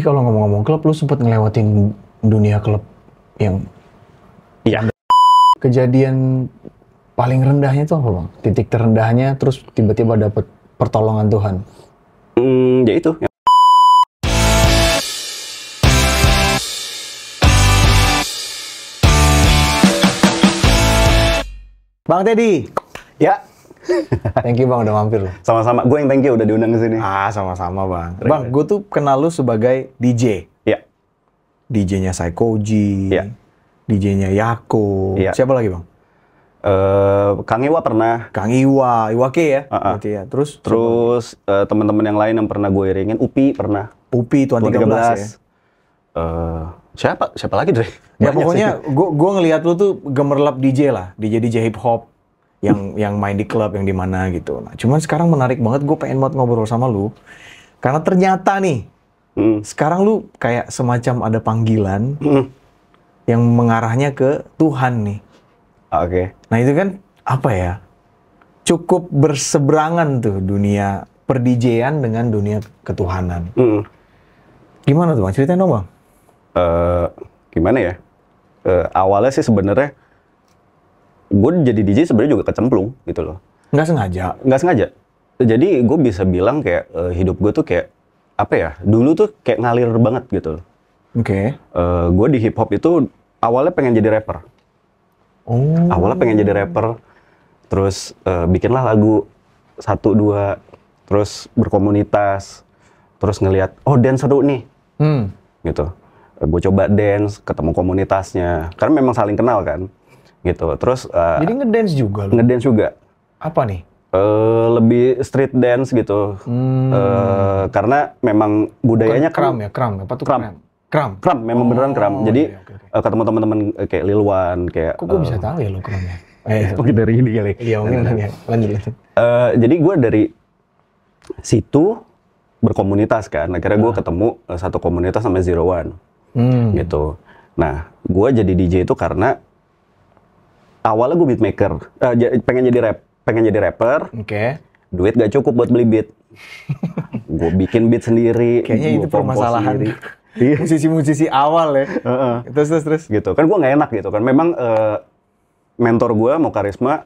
Ini kalau ngomong-ngomong klub, lu sempet ngelewatin dunia klub yang Iya. kejadian paling rendahnya tuh apa bang? Titik terendahnya, terus tiba-tiba dapet pertolongan Tuhan. Ya itu. Bang Teddy, Ya, thank you bang udah mampir loh. sama-sama. Gue yang thank you udah diundang ke sini. Sama-sama bang. Keren. Bang, gue tuh kenal lu sebagai DJ. Ya, DJ-nya Psychoji, Iya. DJ-nya Yako. Iya. Siapa lagi bang? Kang Iwa pernah. Kang Iwake ya? Uh-uh. Berarti ya. Terus Teman-teman yang lain yang pernah gue iringin, Upi pernah. Upi Tuan 13 ya? Siapa lagi deh? Ya Banyak pokoknya sih. gue ngelihat lu tuh gemerlap DJ lah, DJ hip hop yang main di klub yang di mana gitu. Nah, cuman sekarang menarik banget, gue pengen banget ngobrol sama lu karena ternyata nih sekarang lu kayak semacam ada panggilan yang mengarahnya ke Tuhan nih. Oke. Nah itu kan apa ya? Cukup berseberangan tuh dunia per-DJ-an dengan dunia ketuhanan. Gimana tuh bang? Ceritain dong bang. Gimana ya? Awalnya sih sebenarnya gue jadi DJ sebenarnya juga kecemplung gitu loh. Nggak sengaja. Nggak sengaja. Jadi gue bisa bilang kayak hidup gue tuh kayak apa ya? Dulu tuh kayak ngalir banget gitu loh. Oke. Gue di hip hop itu awalnya pengen jadi rapper. Oh. Awalnya pengen jadi rapper, terus bikinlah lagu 1-2, terus berkomunitas, terus ngelihat oh dance seru nih, gitu. Gue coba dance, ketemu komunitasnya, karena memang saling kenal kan, gitu. Terus Jadi ngedance juga lu? ngedance juga. Apa nih? Lebih street dance gitu, karena memang budayanya Kram ya? Kram? Apa tuh Kram. Kram? Kram, memang beneran kram. Jadi iya, oke. ketemu teman-teman kayak Lil Wan, kayak. Kok gue bisa tahu ya lo kramnya? Mungkin dari ini kali. Iya mungkin ya. Lanjut. Jadi gue dari situ berkomunitas kan. Akhirnya gue ketemu satu komunitas sama Zero One, gitu. Nah, gue jadi DJ itu karena awalnya gue beatmaker, pengen jadi rapper. Oke. Duit gak cukup buat beli beat. Gue bikin beat sendiri. Kayaknya itu gua kompos permasalahan sendiri. Iya. musisi-musisi awal ya. Terus. Gitu kan gue nggak enak gitu kan. Memang mentor gue mau Karisma,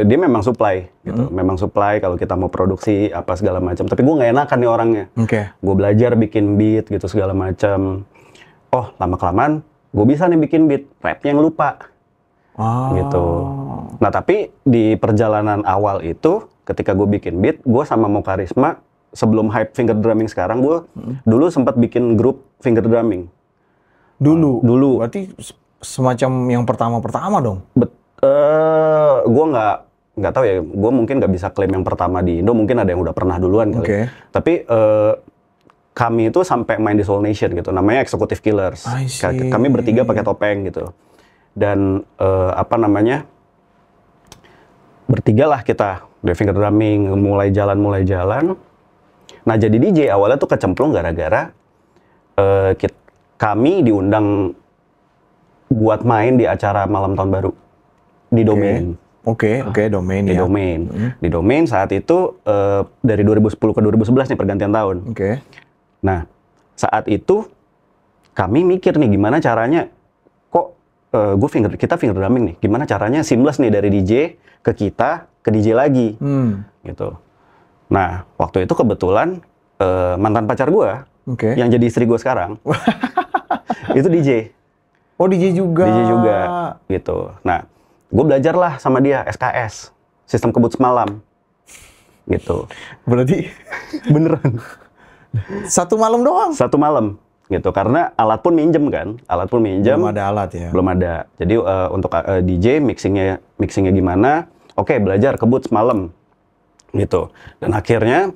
dia memang supply gitu. Memang supply kalau kita mau produksi apa segala macam. Tapi gue nggak enakan nih orangnya. Oke. Gue belajar bikin beat gitu segala macam. Oh lama kelamaan gue bisa nih bikin beat, rapnya yang lupa. Gitu. Nah tapi di perjalanan awal itu ketika gue bikin beat, gue sama Mo Karisma sebelum hype finger drumming sekarang, gue dulu sempat bikin grup finger drumming. Dulu. Berarti semacam yang pertama-pertama dong. Gue nggak tahu ya. Gue mungkin nggak bisa klaim yang pertama di Indo. Mungkin ada yang udah pernah duluan kali. Oke. Tapi kami itu sampai main di Soul Nation gitu. Namanya Executive Killers. I see. Kami bertiga pakai topeng gitu. Dan bertiga lah kita. Udah finger drumming, mulai jalan. Nah jadi DJ awalnya tuh kecemplung gara-gara kami diundang buat main di acara malam tahun baru di Domain. Oke, Domain Di ya. Domain. Di Domain saat itu dari 2010 ke 2011 nih pergantian tahun. Oke. Nah saat itu kami mikir nih gimana caranya kok kita finger drumming nih. Gimana caranya seamless nih dari DJ ke kita ke DJ lagi. Gitu. Nah, waktu itu kebetulan mantan pacar gue, yang jadi istri gue sekarang, itu DJ. Oh, DJ juga. DJ juga, gitu. Nah, gue belajar lah sama dia, SKS, sistem kebut semalam, gitu. Berarti Beneran. satu malam doang? Satu malam, gitu. Karena alat pun minjem kan, Belum ada alat ya? Belum ada. Jadi untuk DJ, mixingnya gimana, oke, belajar kebut semalam. Gitu. Dan akhirnya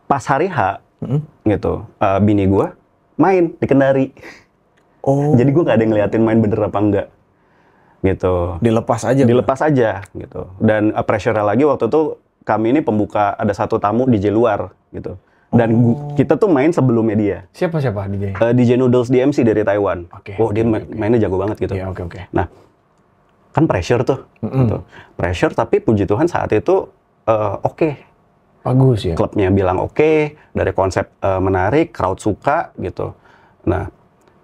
pas hari H gitu, bini gue main di Kendari. Oh. Jadi gue nggak ada yang ngeliatin main bener apa enggak gitu. Dilepas aja Gitu. Dan pressure lagi waktu itu kami ini pembuka, ada satu tamu DJ luar gitu. Dan kita tuh main sebelumnya dia. Siapa DJ? DJ Noodles DMC dari Taiwan. Oke. Dia mainnya jago banget gitu. Iya, oke. Nah kan pressure tuh gitu. Pressure, tapi puji Tuhan saat itu oke. Bagus ya. Klubnya bilang oke, dari konsep menarik, crowd suka gitu. Nah,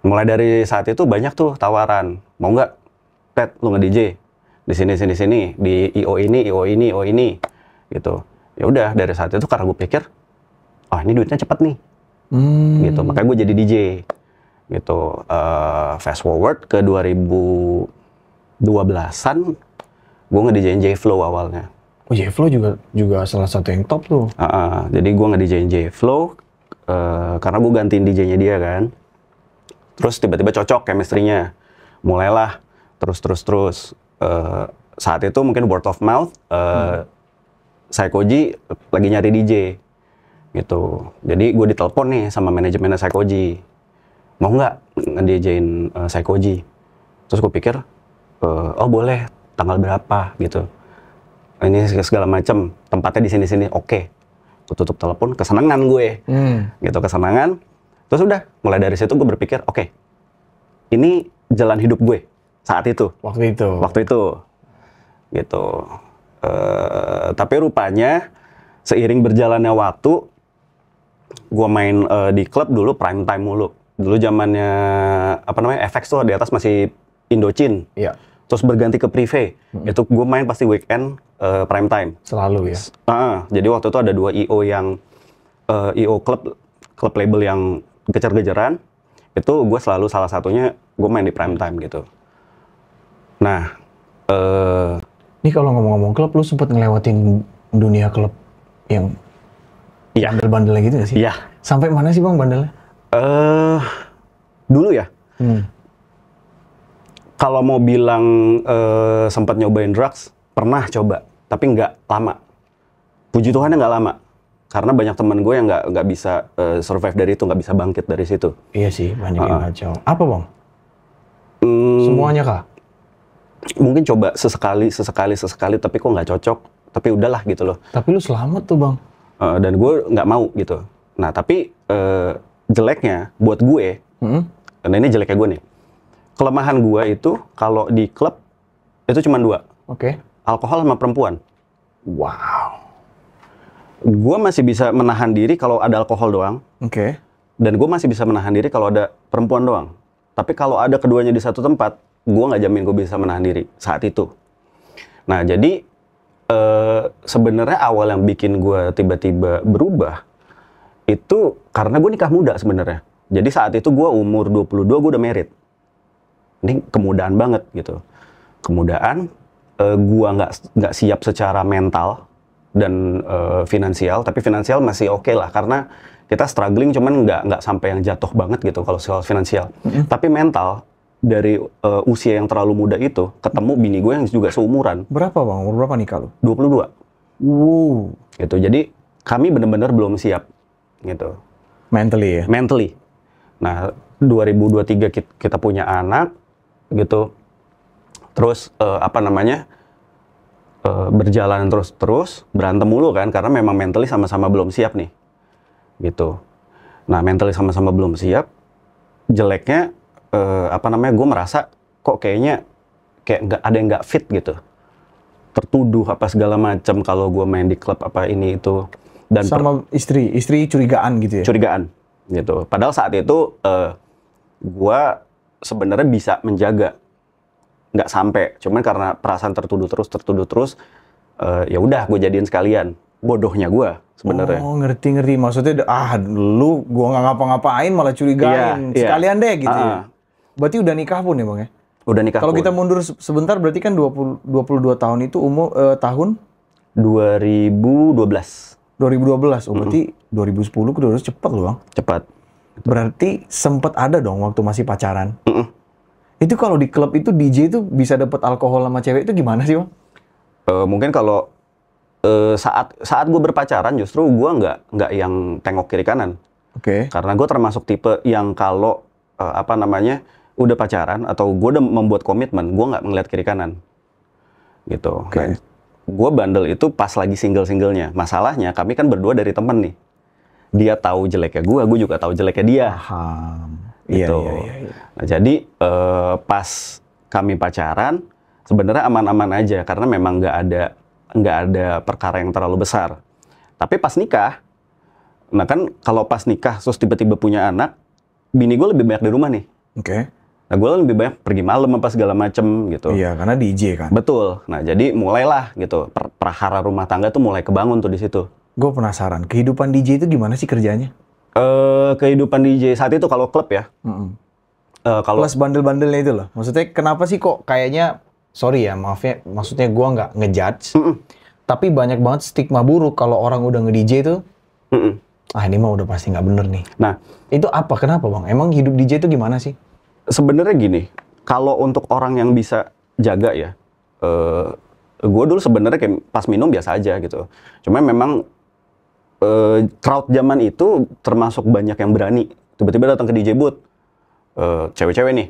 mulai dari saat itu banyak tuh tawaran, mau nggak, Pet, lu nge-DJ di sini, di IO ini, gitu. Ya udah, dari saat itu karena gue pikir, oh ini duitnya cepet nih, gitu. Makanya gue jadi DJ, gitu. Fast forward ke 2012-an, gue nge-DJin J-Flow awalnya. Oh, J-Flow juga salah satu yang top tuh. Jadi gue nge-DJin J-Flow, karena gue gantiin DJ-nya dia kan. Terus tiba-tiba cocok chemistry-nya. Mulailah terus. Saat itu mungkin word of mouth, Saikoji lagi nyari DJ. Gitu. Jadi gue ditelepon nih sama manajemennya Saikoji. Mau nggak nge-DJin Saikoji? Terus gue pikir, oh boleh, tanggal berapa gitu. Ini segala macam, tempatnya di sini, oke. Gue tutup telepon, kesenangan gue, gitu, kesenangan. Terus udah, mulai dari situ gue berpikir, oke, ini jalan hidup gue saat itu. Waktu itu, gitu. Tapi rupanya seiring berjalannya waktu, gue main di klub dulu prime time mulu. Dulu zamannya FX tuh di atas masih Indocin. Iya. Terus berganti ke Privé. Itu gue main pasti weekend prime time. Selalu ya. Jadi waktu itu ada 2 IO yang IO klub label yang gejar-gejaran. Itu gue selalu salah satunya gue main di prime time gitu. Nah, ini kalau ngomong-ngomong klub, lu sempet ngelewatin dunia klub yang bandel-bandelnya gitu gak sih? Iya. Sampai mana sih Bang bandelnya? Dulu ya. Kalau mau bilang sempat nyobain drugs, pernah coba, tapi nggak lama. Puji Tuhannya nggak lama, karena banyak teman gue yang nggak bisa survive dari itu, nggak bisa bangkit dari situ. Iya sih, banyak yang kacau. Apa Bang? Semuanya kah? Mungkin coba sesekali, tapi kok nggak cocok. Tapi udahlah gitu loh. Tapi lu selamat tuh Bang. Dan gue nggak mau gitu. Nah tapi jeleknya buat gue, karena ini jeleknya gue nih. Kelemahan gue itu kalau di klub itu cuma 2. Oke. Alkohol sama perempuan. Wow. Gue masih bisa menahan diri kalau ada alkohol doang. Oke. Dan gue masih bisa menahan diri kalau ada perempuan doang. Tapi kalau ada keduanya di satu tempat, gue nggak jamin gue bisa menahan diri saat itu. Nah jadi sebenarnya awal yang bikin gue tiba-tiba berubah itu karena gue nikah muda sebenarnya. Jadi saat itu gue umur 22, gue udah married. Ini kemudaan banget gitu. Kemudaan, gue nggak siap secara mental dan finansial, tapi finansial masih oke lah karena kita struggling, cuman nggak sampai yang jatuh banget gitu kalau soal finansial. Tapi mental dari usia yang terlalu muda itu ketemu bini gue yang juga seumuran. Berapa Bang? Umur berapa nikah lu? 22. Wow. Gitu. Jadi kami benar-benar belum siap gitu. Mentally ya. Mentally. Nah, 2023 kita punya anak gitu. Terus berjalan terus berantem mulu kan karena memang mentally sama-sama belum siap nih. Gitu. Nah, mentally sama-sama belum siap. Jeleknya gue merasa kok kayak nggak ada yang nggak fit gitu. Tertuduh apa segala macam kalau gue main di klub apa ini itu. Dan sama istri curigaan gitu ya. Curigaan gitu. Padahal saat itu gue sebenarnya bisa menjaga, nggak sampai. Cuman karena perasaan tertuduh terus, ya udah gue jadiin sekalian. Bodohnya gue sebenarnya. Oh, ngerti. Maksudnya, lu gue nggak ngapa-ngapain malah curigain. Sekalian deh gitu ya. Berarti udah nikah pun ya Bang ya? Udah nikah. Kalau kita mundur sebentar berarti kan 22 tahun itu tahun? 2012. 2012, berarti 2010 ke 2012 cepet loh Bang. Cepat. Berarti sempet ada dong waktu masih pacaran. Itu kalau di klub itu DJ itu bisa dapat alkohol sama cewek itu gimana sih Bang? Mungkin kalau saat gue berpacaran justru gue nggak yang tengok kiri kanan. Oke. Karena gue termasuk tipe yang kalau udah pacaran atau gue udah membuat komitmen, gue nggak ngeliat kiri kanan. Gitu. Oke. Nah, gue bandel itu pas lagi single-singlenya. Masalahnya kami kan berdua dari temen nih. Dia tahu jeleknya gue juga tahu jeleknya dia. Paham. Gitu. Iya. Nah, jadi pas kami pacaran sebenarnya aman-aman aja karena memang nggak ada perkara yang terlalu besar. Tapi pas nikah, nah kan kalau pas nikah terus tiba-tiba punya anak, bini gue lebih banyak di rumah nih. Oke. Nah gue lebih banyak pergi malam apa segala macem gitu. Iya, karena DJ kan. Betul. Nah jadi mulailah gitu, prahara rumah tangga tuh mulai kebangun tuh di situ. Gue penasaran, kehidupan DJ itu gimana sih kerjanya? Kehidupan DJ saat itu kalau klub ya. Kalau Plus bandel-bandelnya itu loh. Maksudnya kenapa sih kok kayaknya, sorry ya maafnya, maksudnya gue nggak ngejudge. Tapi banyak banget stigma buruk kalau orang udah nge-DJ tuh, ah ini mah udah pasti nggak bener nih. Nah, itu apa? Kenapa bang? Emang hidup DJ itu gimana sih? sebenarnya gini, kalau untuk orang yang bisa jaga ya, gue dulu sebenarnya kayak pas minum biasa aja gitu. Cuma memang crowd zaman itu termasuk banyak yang berani. Tiba-tiba datang ke DJ booth, cewek-cewek nih,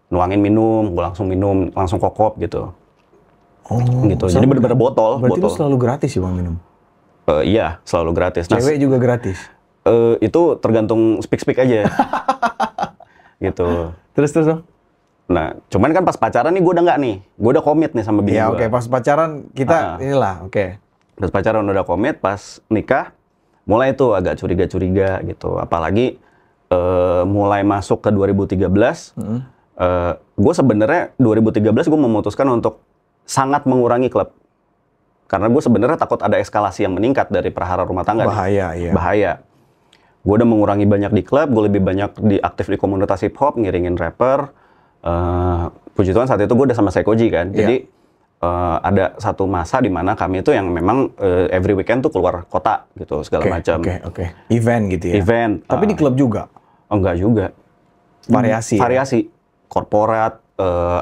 nuangin minum, gue langsung kokop gitu. Oh, gitu. Jadi bener-bener botol. Berarti itu selalu gratis sih bang minum? Iya, selalu gratis. Cewek juga gratis? Itu tergantung speak aja. Gitu. Terus dong? Nah, cuman kan pas pacaran nih gue udah nggak nih. Gue udah komit nih sama bini Ya gue. oke, pas pacaran kita inilah, oke. Pas pacaran udah komit, pas nikah mulai tuh agak curiga-curiga gitu. Apalagi mulai masuk ke 2013, gue sebenarnya 2013 gue memutuskan untuk sangat mengurangi klub. Karena gue sebenarnya takut ada eskalasi yang meningkat dari prahara rumah tangga. Bahaya, nih. iya. Bahaya. Gue udah mengurangi banyak di klub, gue lebih banyak aktif di komunitas hip hop, ngiringin rapper. Puji Tuhan saat itu gue udah sama Sekoji kan. Jadi ada satu masa di mana kami itu yang memang every weekend tuh keluar kota gitu segala macam. Oke. Event gitu ya. Event. Tapi di klub juga. Oh, enggak juga. Variasi. Variasi. Korporat,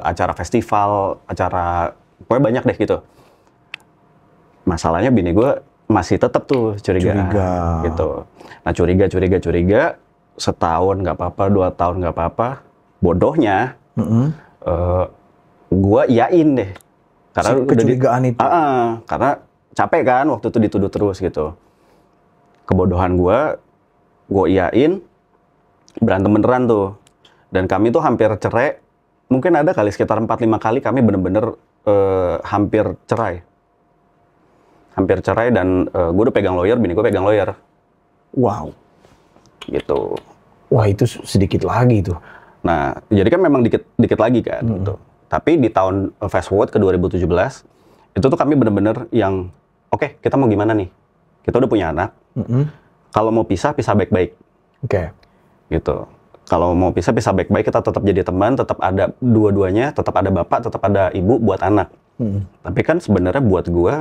acara festival, acara pokoknya banyak deh gitu. Masalahnya bini gue masih tetap tuh curiga. Gitu. Nah curiga. Setahun nggak apa-apa, 2 tahun nggak apa-apa. Bodohnya, gue iyain deh. Karena kecurigaan itu. Karena capek kan waktu itu dituduh terus gitu. Kebodohan gue iyain, berantem beneran tuh. Dan kami tuh hampir cerai. Mungkin ada kali sekitar 4-5 kali kami bener-bener hampir cerai. Hampir cerai dan gue udah pegang lawyer, bini gue pegang lawyer. Wow. Gitu. Wah itu sedikit lagi tuh. Nah, jadi kan memang dikit lagi kan. Gitu. Tapi di tahun fast forward ke 2017, itu tuh kami bener-bener yang, oke, kita mau gimana nih? Kita udah punya anak. Kalau mau pisah baik-baik. Oke. Gitu. Kalau mau pisah baik-baik, kita tetap jadi teman, tetap ada dua-duanya, tetap ada bapak, tetap ada ibu buat anak. Tapi kan sebenarnya buat gue,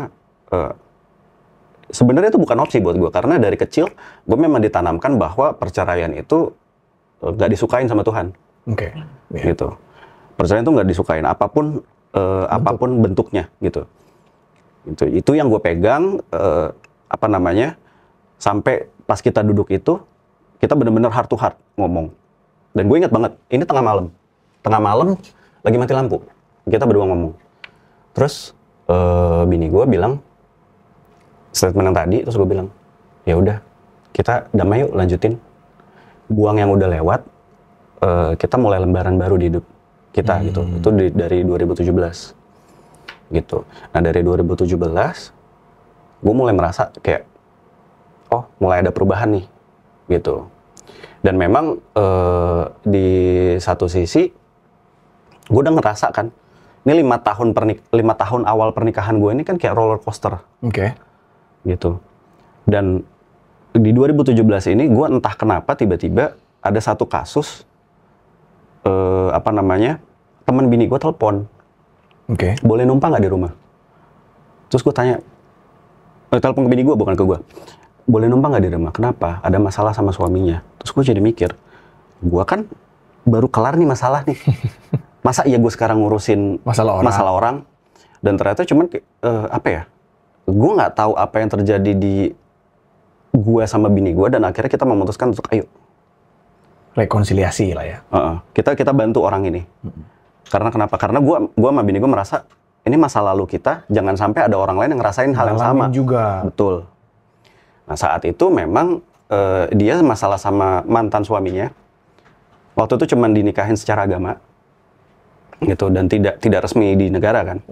sebenarnya itu bukan opsi buat gue. Karena dari kecil, gue memang ditanamkan bahwa perceraian itu nggak disukain sama Tuhan. Oke. Gitu. Perceraian itu nggak disukain, apapun bentuknya gitu. Itu yang gue pegang, sampai pas kita duduk itu, kita benar-benar heart to heart ngomong. Dan gue ingat banget, ini tengah malam lagi mati lampu, kita berdua ngomong. Terus bini gue bilang statement yang tadi, terus gue bilang, ya udah, kita damai yuk, lanjutin. Buang yang udah lewat, kita mulai lembaran baru di hidup kita gitu. Itu dari 2017 gitu. Nah dari 2017 gue mulai merasa kayak oh mulai ada perubahan nih gitu. Dan memang di satu sisi gue udah ngerasa kan ini 5 tahun awal pernikahan gue ini kan kayak roller coaster. Oke. Gitu. Dan di 2017 ini gue entah kenapa tiba-tiba ada satu kasus teman bini gue telepon. Oke. Boleh numpang nggak di rumah? Terus gue tanya, telepon ke bini gue bukan ke gue. Boleh numpang nggak di rumah? Kenapa? Ada masalah sama suaminya. Terus gue jadi mikir, gue kan baru kelar nih masalah nih. Masa iya gue sekarang ngurusin masalah orang? Dan ternyata cuman gue nggak tahu apa yang terjadi di gue sama bini gue dan akhirnya kita memutuskan untuk ayo rekonsiliasi lah ya. Kita bantu orang ini. Karena kenapa? Karena gue sama bini gue merasa ini masa lalu kita, jangan sampai ada orang lain yang ngerasain hal yang sama. Juga. Betul. Nah saat itu memang dia masalah sama mantan suaminya. Waktu itu cuma dinikahin secara agama, gitu dan tidak resmi di negara kan.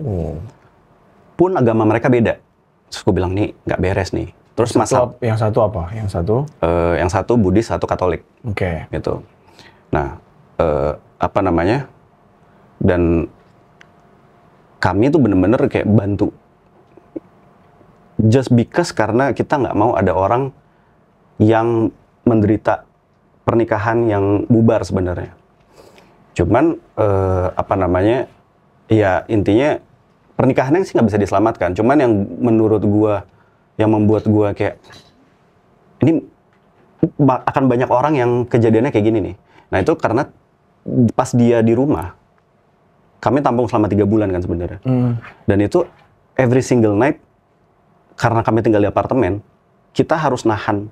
Pun agama mereka beda. Terus gue bilang nih nggak beres nih. Terus yang satu apa? Yang satu Buddhis, satu Katolik. Oke. Gitu. Nah, apa namanya? Dan kami tuh bener-bener kayak bantu. Just because karena kita nggak mau ada orang yang menderita pernikahan yang bubar sebenarnya. Cuman apa namanya? Ya intinya pernikahannya sih nggak bisa diselamatkan. Cuman yang menurut gua, yang membuat gua kayak ini akan banyak orang yang kejadiannya kayak gini nih. Nah itu karena pas dia di rumah, kami tampung selama 3 bulan kan sebenarnya. Dan itu every single night, karena kami tinggal di apartemen, kita harus nahan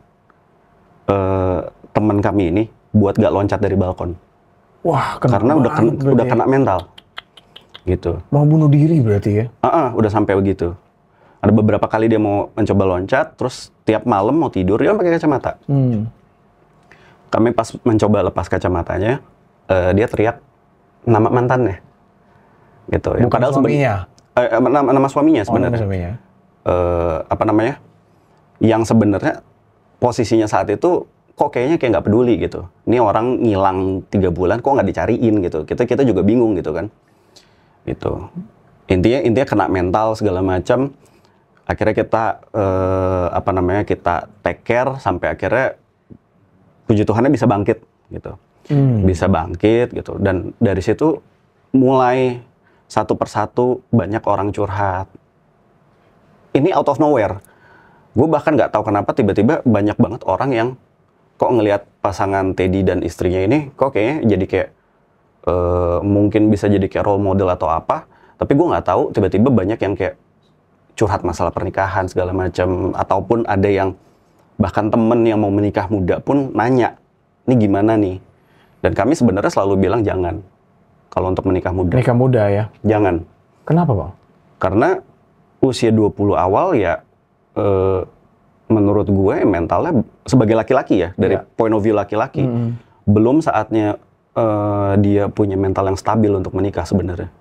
teman kami ini buat gak loncat dari balkon. Wah, karena udah kena mental. Gitu. Mau bunuh diri berarti ya? Udah sampai begitu. Ada beberapa kali dia mau mencoba loncat, terus tiap malam mau tidur dia pakai kacamata. Kami pas mencoba lepas kacamatanya, dia teriak nama mantannya. Gitu. Bukan padahal suaminya? Nama suaminya sebenarnya. Apa namanya? Yang sebenarnya posisinya saat itu kok kayaknya kayak nggak peduli gitu. Ini orang ngilang 3 bulan kok nggak dicariin gitu. Kita juga bingung gitu kan. Gitu. Intinya kena mental segala macam. Akhirnya kita apa namanya? Kita take care sampai akhirnya puji Tuhannya bisa bangkit gitu. Bisa bangkit gitu. Dan dari situ mulai satu persatu banyak orang curhat. Ini out of nowhere. Gue bahkan nggak tahu kenapa tiba-tiba banyak banget orang yang kok ngelihat pasangan Teddy dan istrinya ini kok kayaknya jadi kayak mungkin bisa jadi kayak role model atau apa. Tapi gue nggak tahu tiba-tiba banyak yang kayak curhat masalah pernikahan segala macam. Ataupun ada yang bahkan temen yang mau menikah muda pun nanya, ini gimana nih? Dan kami sebenarnya selalu bilang jangan. Kalau untuk menikah muda. Menikah muda ya? Jangan. Kenapa Bang? Karena usia 20 awal ya menurut gue mentalnya sebagai laki-laki ya, dari point of view laki-laki, belum saatnya dia punya mental yang stabil untuk menikah sebenarnya.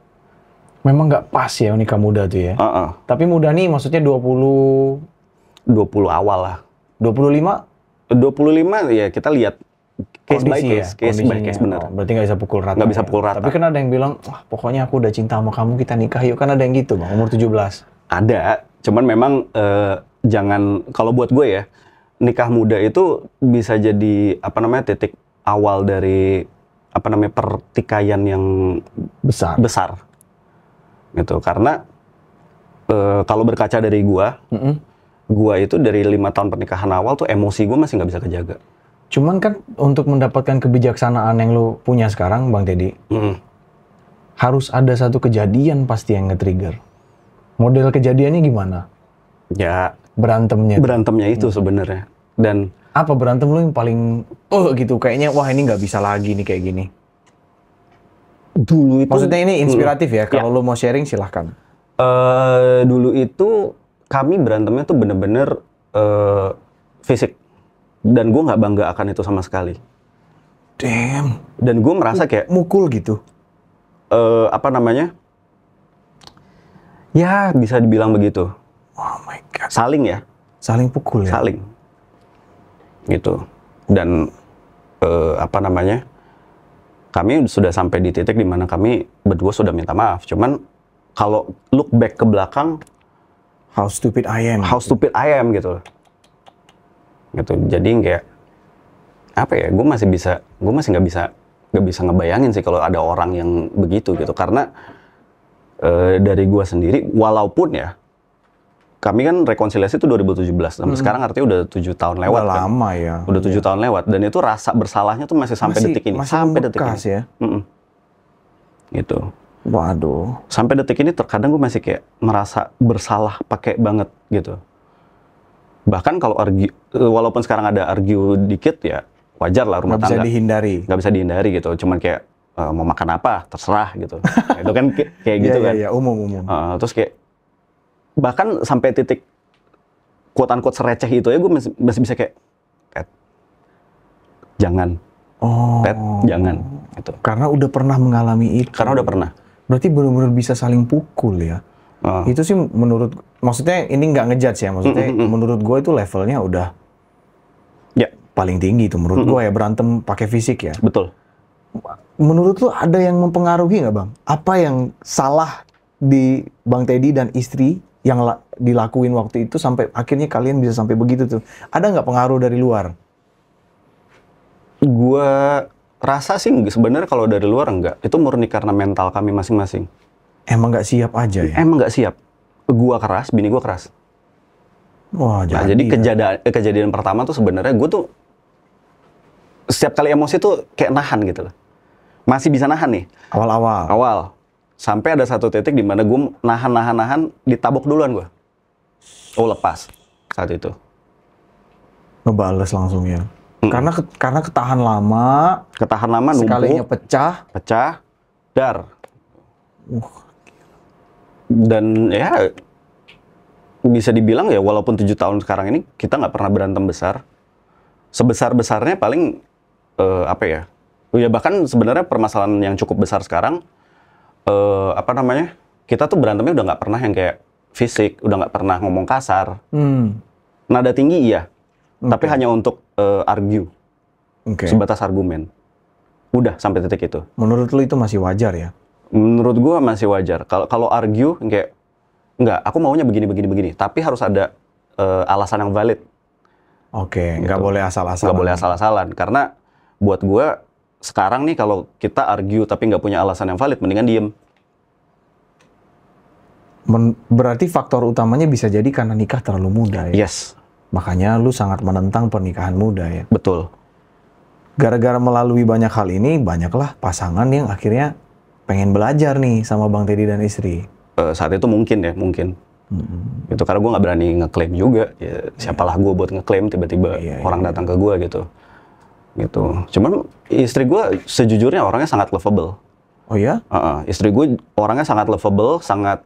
Memang nggak pas ya nikah muda tuh ya? Tapi muda nih maksudnya 20 awal lah. 25? 25 ya kita lihat case by case bener. Berarti nggak bisa pukul rata. Nggak bisa pukul rata. Tapi kan ada yang bilang, wah pokoknya aku udah cinta sama kamu, kita nikah yuk. Kan ada yang gitu Bang, umur 17. Ada, cuman memang jangan, kalau buat gue ya, nikah muda itu bisa jadi apa namanya titik awal dari apa namanya pertikaian yang besar. Gitu. Karena kalau berkaca dari gua itu dari 5 tahun pernikahan awal tuh emosi gue masih nggak bisa kejaga. Cuman kan untuk mendapatkan kebijaksanaan yang lu punya sekarang, Bang Teddy, harus ada satu kejadian pasti yang nge-trigger. Model kejadiannya gimana? Ya berantemnya itu sebenarnya. Dan apa berantem lu yang paling gitu kayaknya wah ini nggak bisa lagi nih kayak gini. Dulu itu maksudnya ini inspiratif ya, kalau lu mau sharing silahkan. Dulu itu kami berantemnya tuh bener-bener fisik. Dan gue nggak bangga akan itu sama sekali. Damn. Dan gue merasa kayak mukul gitu. Apa namanya? Ya bisa dibilang begitu. Oh my god. Saling ya. Saling pukul ya. Saling. Gitu. Dan apa namanya? Kami sudah sampai di titik di mana kami berdua sudah minta maaf. Cuman kalau look back ke belakang, how stupid I am gitu. Gitu. Jadi kayak apa ya? Gue masih nggak bisa ngebayangin sih kalau ada orang yang begitu gitu. Karena dari gue sendiri, walaupun ya kami kan rekonsiliasi itu 2017 sampai sekarang artinya udah 7 tahun lewat. Udah kan? lama ya. Udah 7 tahun lewat dan itu rasa bersalahnya tuh masih sampai detik ini. Sampai detik ini. Ya? Gitu. Waduh. Sampai detik ini terkadang gue masih kayak merasa bersalah pakai banget gitu. Bahkan kalau walaupun sekarang ada argue dikit ya wajar lah rumah tangga. Nggak bisa dihindari gitu. Cuman kayak mau makan apa terserah gitu. Nah, itu kan kayak gitu kan. Iya, umum. Terus kayak bahkan sampai titik quote-unquote sereceh itu ya gue masih bisa kayak Ted, jangan. Ted, jangan. Gitu. Karena udah pernah mengalami itu. Karena udah pernah. Berarti benar-benar bisa saling pukul ya. Itu sih maksudnya ini nggak ngejudge ya, maksudnya menurut gue itu levelnya udah paling tinggi tuh menurut gue ya, berantem pakai fisik ya. Betul. Menurut lu ada yang mempengaruhi nggak Bang? Apa yang salah di Bang Teddy dan istri yang dilakuin waktu itu sampai akhirnya kalian bisa sampai begitu tuh? Ada nggak pengaruh dari luar? Gua rasa sih sebenarnya kalau dari luar enggak. Itu murni karena mental kami masing-masing. Emang nggak siap aja ya? Emang nggak siap. Gua keras, bini gua keras. Wah, nah, jadi kejadian pertama tuh sebenarnya gue tuh setiap kali emosi tuh kayak nahan gitu loh. Masih bisa nahan nih. Awal. Sampai ada satu titik di mana gue nahan, ditabok duluan gue. Oh, lepas saat itu. Ngebales langsung ya. Karena ketahan lama, numpuk. Sekalinya pecah, dar. Dan ya bisa dibilang ya walaupun 7 tahun sekarang ini kita nggak pernah berantem besar. Sebesar-besarnya paling ya bahkan sebenarnya permasalahan yang cukup besar sekarang kita tuh berantemnya udah nggak pernah yang kayak fisik, udah nggak pernah ngomong kasar. Nada tinggi iya, tapi hanya untuk argue, sebatas argumen. Udah sampai titik itu. Menurut lu itu masih wajar ya? Menurut gua masih wajar. Kalau argue kayak enggak, aku maunya begini, tapi harus ada alasan yang valid. Nggak boleh asal-asalan. Nggak boleh asal-asalan, karena buat gue sekarang nih kalau kita argue tapi nggak punya alasan yang valid, mendingan diem. Berarti faktor utamanya bisa jadi karena nikah terlalu muda ya? Yes. Makanya lu sangat menentang pernikahan muda ya? Betul. Gara-gara melalui banyak hal ini, banyaklah pasangan yang akhirnya pengen belajar nih sama Bang Teddy dan istri. Saat itu mungkin. Gitu, karena gue nggak berani ngeklaim juga. Ya, siapalah gue buat ngeklaim tiba-tiba orang datang ke gue gitu. Cuman istri gue sejujurnya orangnya sangat lovable. Oh ya? Istri gue orangnya sangat lovable, sangat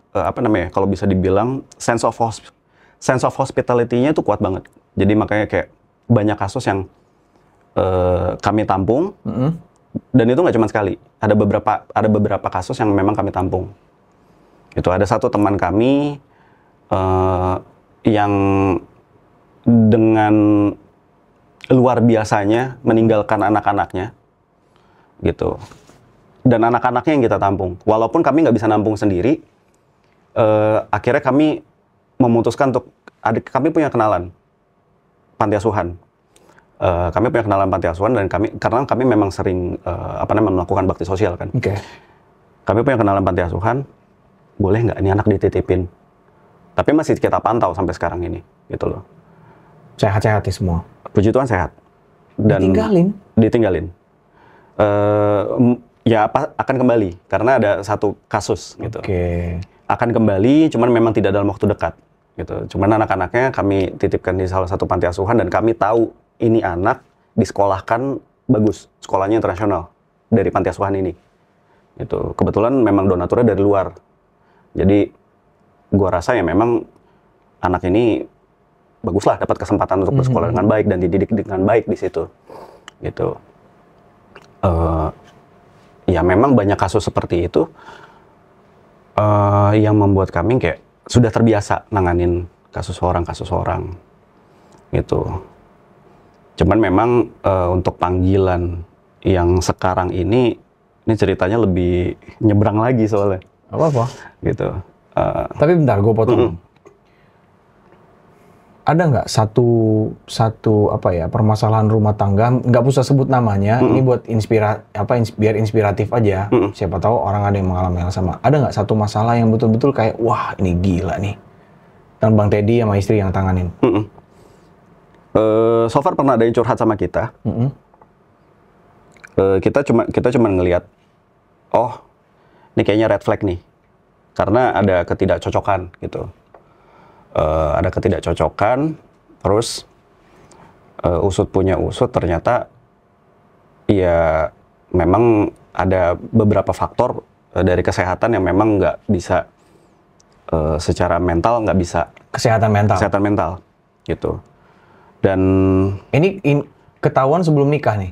kalau bisa dibilang sense of hospitality-nya itu kuat banget. Jadi makanya kayak banyak kasus yang kami tampung, dan itu nggak cuma sekali. Ada beberapa kasus yang memang kami tampung. Itu ada satu teman kami yang dengan luar biasanya meninggalkan anak-anaknya, gitu. Dan anak-anaknya yang kita tampung. Walaupun kami nggak bisa nampung sendiri, akhirnya kami memutuskan untuk kami punya kenalan panti asuhan. Kami punya kenalan panti asuhan dan karena kami memang sering melakukan bakti sosial kan. Kami punya kenalan panti asuhan, boleh nggak ini anak dititipin? Tapi masih kita pantau sampai sekarang ini, gitu loh. Sehat-sehat semua. Puji Tuhan sehat. Dan ditinggalin. Akan kembali karena ada satu kasus gitu. Akan kembali, cuman memang tidak dalam waktu dekat gitu. Cuman anak-anaknya kami titipkan di salah satu panti asuhan dan kami tahu ini anak disekolahkan bagus, sekolahnya internasional dari panti asuhan ini. Gitu. Kebetulan memang donaturnya dari luar. Jadi gua rasa ya memang anak ini baguslah dapat kesempatan untuk bersekolah dengan baik dan dididik dengan baik di situ, gitu. Ya memang banyak kasus seperti itu yang membuat kami kayak sudah terbiasa nanganin kasus orang, gitu. Cuman memang untuk panggilan yang sekarang ini ceritanya lebih nyebrang lagi soalnya. Apa-apa? Gitu. Tapi bentar, gue potong. Ada nggak satu permasalahan rumah tangga, nggak usah sebut namanya, ini buat biar inspiratif aja. Siapa tahu orang ada yang mengalami yang sama. Ada nggak satu masalah yang betul-betul kayak wah ini gila nih, dan Bang Teddy sama istri yang tanganin? So far pernah ada yang curhat sama kita. Kita cuma ngelihat, oh ini kayaknya red flag nih, karena ada ketidakcocokan gitu. Ada ketidakcocokan, terus usut punya usut, ternyata ya memang ada beberapa faktor dari kesehatan yang memang nggak bisa secara mental nggak bisa. Kesehatan mental gitu. Dan ini ketahuan sebelum nikah nih?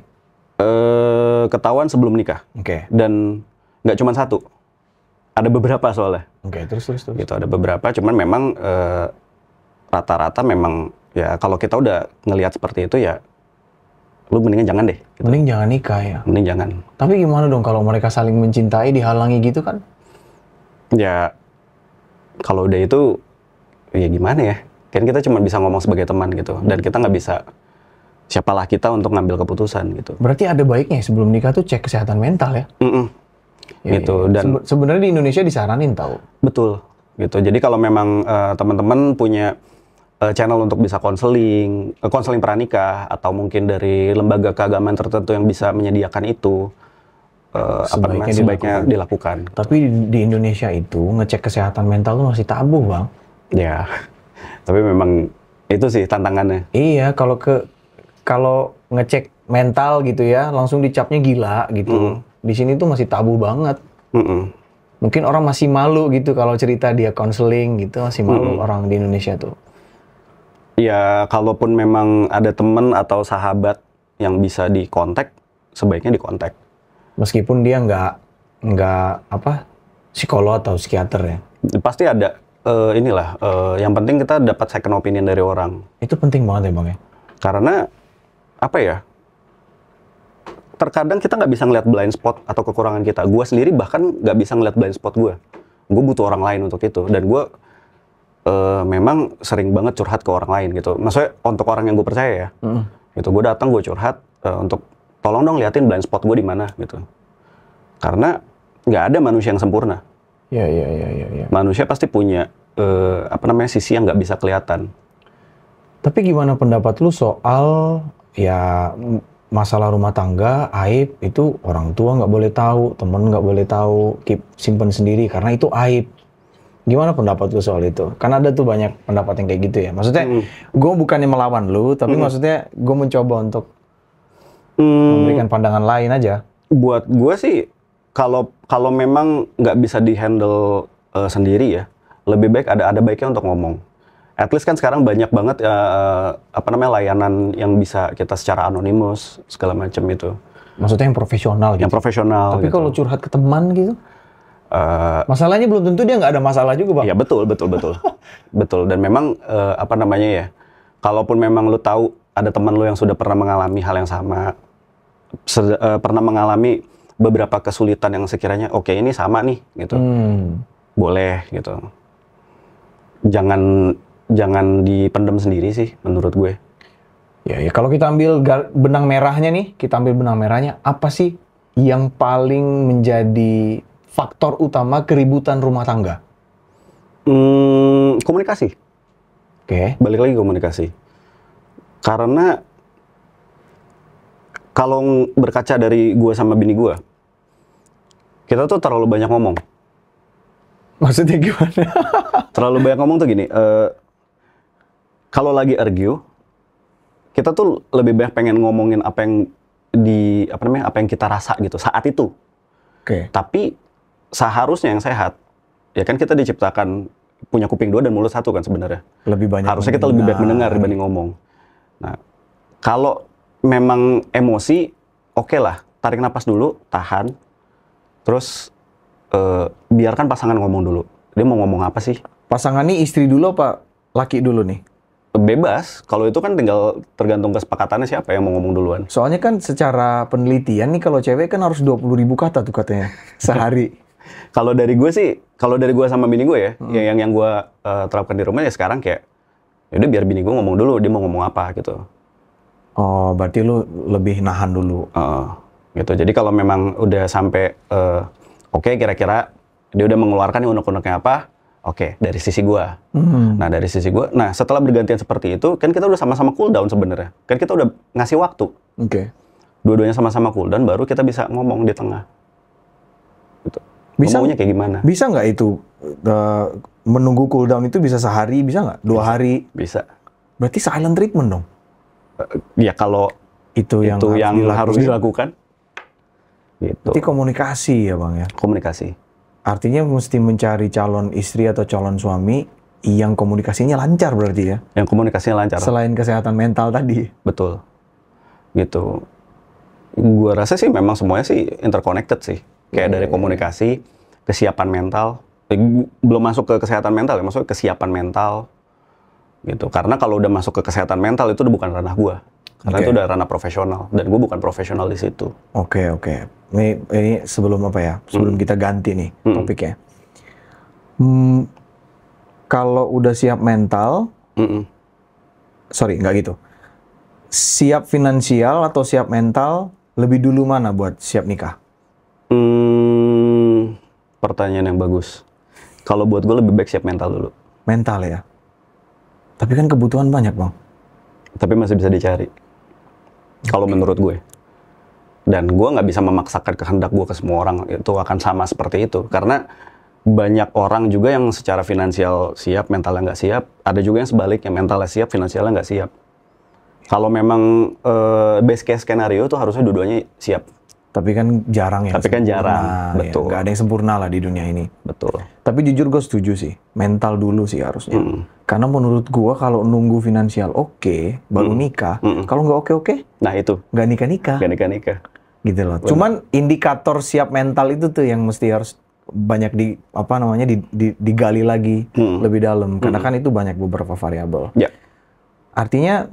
Ketahuan sebelum nikah. Dan nggak cuma satu, Ada beberapa soalnya. Oke, terus. Gitu, ada beberapa, cuman memang rata-rata memang ya kalau kita udah ngelihat seperti itu ya, lu mendingan jangan deh. Gitu. Mending jangan nikah ya. Mending jangan. Tapi gimana dong kalau mereka saling mencintai dihalangi gitu kan? Ya, kalau udah itu, ya gimana ya? Kan kita cuma bisa ngomong sebagai teman gitu, dan kita nggak bisa, siapalah kita untuk ngambil keputusan gitu. Berarti ada baiknya sebelum nikah tuh cek kesehatan mental ya? Ya, gitu. ya. Dan sebenarnya di Indonesia disaranin tahu. betul gitu. Jadi kalau memang teman-teman punya channel untuk bisa konseling pranikah atau mungkin dari lembaga keagamaan tertentu yang bisa menyediakan itu, sebaiknya dilakukan. Tapi di Indonesia itu ngecek kesehatan mental tuh masih tabu, Bang. Ya, tapi memang itu sih tantangannya. Iya, kalau ngecek mental gitu ya, langsung dicapnya gila gitu. Di sini tuh masih tabu banget. Mungkin orang masih malu gitu kalau cerita dia konseling gitu, masih malu orang di Indonesia tuh. Ya, kalaupun memang ada teman atau sahabat yang bisa dikontak, sebaiknya dikontak. Meskipun dia nggak psikolog atau psikiater ya. Pasti ada yang penting kita dapat second opinion dari orang. Itu penting banget ya, Bang ya. Karena apa ya? Terkadang kita nggak bisa ngeliat blind spot atau kekurangan kita. Gue sendiri bahkan nggak bisa ngeliat blind spot gue. Gue butuh orang lain untuk itu. Dan gue memang sering banget curhat ke orang lain gitu. Maksudnya untuk orang yang gue percaya ya. Gitu. Gue datang, gue curhat untuk tolong dong liatin blind spot gue di mana gitu. Karena nggak ada manusia yang sempurna. Iya. Manusia pasti punya sisi yang nggak bisa kelihatan. Tapi gimana pendapat lu soal ya masalah rumah tangga, aib itu orang tua nggak boleh tahu, temen nggak boleh tahu, simpen sendiri karena itu aib. Gimana pendapat lu soal itu? Kan ada tuh banyak pendapat yang kayak gitu ya. Maksudnya gue bukannya melawan lu, tapi maksudnya gue mencoba untuk memberikan pandangan lain aja. Buat gue sih, kalau memang nggak bisa dihandle sendiri ya, lebih baik ada baiknya untuk ngomong. At least kan sekarang banyak banget layanan yang bisa kita secara anonimus segala macam itu. Maksudnya yang profesional gitu. Yang profesional. Tapi gitu. kalau curhat ke teman gitu, masalahnya belum tentu dia nggak ada masalah juga, Bang. Iya betul. Betul. Dan memang kalaupun memang lu tahu ada teman lu yang sudah pernah mengalami hal yang sama, pernah mengalami beberapa kesulitan yang sekiranya oke, ini sama nih gitu, boleh gitu. Jangan dipendam sendiri sih menurut gue. Ya kalau kita ambil benang merahnya nih, apa sih yang paling menjadi faktor utama keributan rumah tangga? Komunikasi. Oke. Balik lagi komunikasi. Karena kalau berkaca dari gue sama bini gue, kita tuh terlalu banyak ngomong. Maksudnya gimana? Terlalu banyak ngomong tuh gini, kalau lagi argue, kita tuh lebih banyak pengen ngomongin apa yang kita rasa gitu saat itu. Oke. Tapi seharusnya yang sehat, ya kan kita diciptakan punya kuping dua dan mulut satu kan sebenarnya. Lebih banyak. Harusnya kita lebih banyak mendengar dibanding ngomong. Nah, kalau memang emosi, oke lah, tarik napas dulu, tahan, terus biarkan pasangan ngomong dulu. Dia mau ngomong apa sih? Pasangan ini istri dulu apa laki dulu nih? Bebas, kalau itu kan tinggal tergantung kesepakatannya siapa yang mau ngomong duluan. Soalnya kan secara penelitian nih kalau cewek kan harus 20.000 kata tuh katanya sehari. Kalau dari gue sama bini gue ya, yang gue terapkan di rumah ya sekarang kayak, yaudah biar bini gue ngomong dulu, dia mau ngomong apa gitu. Oh, berarti lu lebih nahan dulu. Gitu. Jadi kalau memang udah sampai, oke, kira-kira dia udah mengeluarkan nih unek-uneknya apa, oke, dari sisi gue. Nah, dari sisi gue, setelah bergantian seperti itu, kan kita udah sama-sama cool down sebenarnya. Kan kita udah ngasih waktu. Oke. Dua-duanya sama-sama cool down, baru kita bisa ngomong di tengah. Gitu. Ngomongnya kayak gimana? Bisa nggak itu, menunggu cool down itu bisa sehari, bisa nggak? 2 hari? Bisa. Berarti silent treatment dong? Ya kalau itu yang harus dilakukan. Gitu. Berarti komunikasi ya, Bang ya? Komunikasi. Artinya mesti mencari calon istri atau calon suami yang komunikasinya lancar berarti ya? Yang komunikasinya lancar. Selain kesehatan mental tadi. Betul. Gitu. Gua rasa sih memang semuanya sih interconnected sih. Kayak dari komunikasi, kesiapan mental. Belum masuk ke kesehatan mental ya, maksudnya kesiapan mental gitu. Karena kalau udah masuk ke kesehatan mental itu udah bukan ranah gue, karena itu udah ranah profesional dan gue bukan profesional di situ. Oke. Ini sebelum apa ya? Sebelum kita ganti nih topiknya. Kalau udah siap mental, sorry nggak gitu. Siap finansial atau siap mental, lebih dulu mana buat siap nikah? Pertanyaan yang bagus. Kalau buat gue lebih baik siap mental dulu. Mental ya? Tapi kan kebutuhan banyak, Bang. Tapi masih bisa dicari. Kalau menurut gue. Dan gue nggak bisa memaksakan kehendak gue ke semua orang. Itu akan sama seperti itu. Karena banyak orang juga yang secara finansial siap, mentalnya nggak siap. Ada juga yang sebaliknya, mentalnya siap, finansialnya nggak siap. Kalau memang best case skenario tuh harusnya dua-duanya siap. Tapi kan jarang ya. Tapi kan jarang, betul. Ya, nggak ada yang sempurna lah di dunia ini. Betul. Tapi jujur gue setuju sih, mental dulu sih harusnya. Karena menurut gue kalau nunggu finansial oke, baru nikah. Kalau nggak oke, nah itu. Nggak nikah-nikah. Nggak nikah-nikah. Gitu loh. Benar. Cuman indikator siap mental itu tuh yang mesti harus banyak digali lagi lebih dalam. Karena kan itu banyak beberapa variabel. Ya. Artinya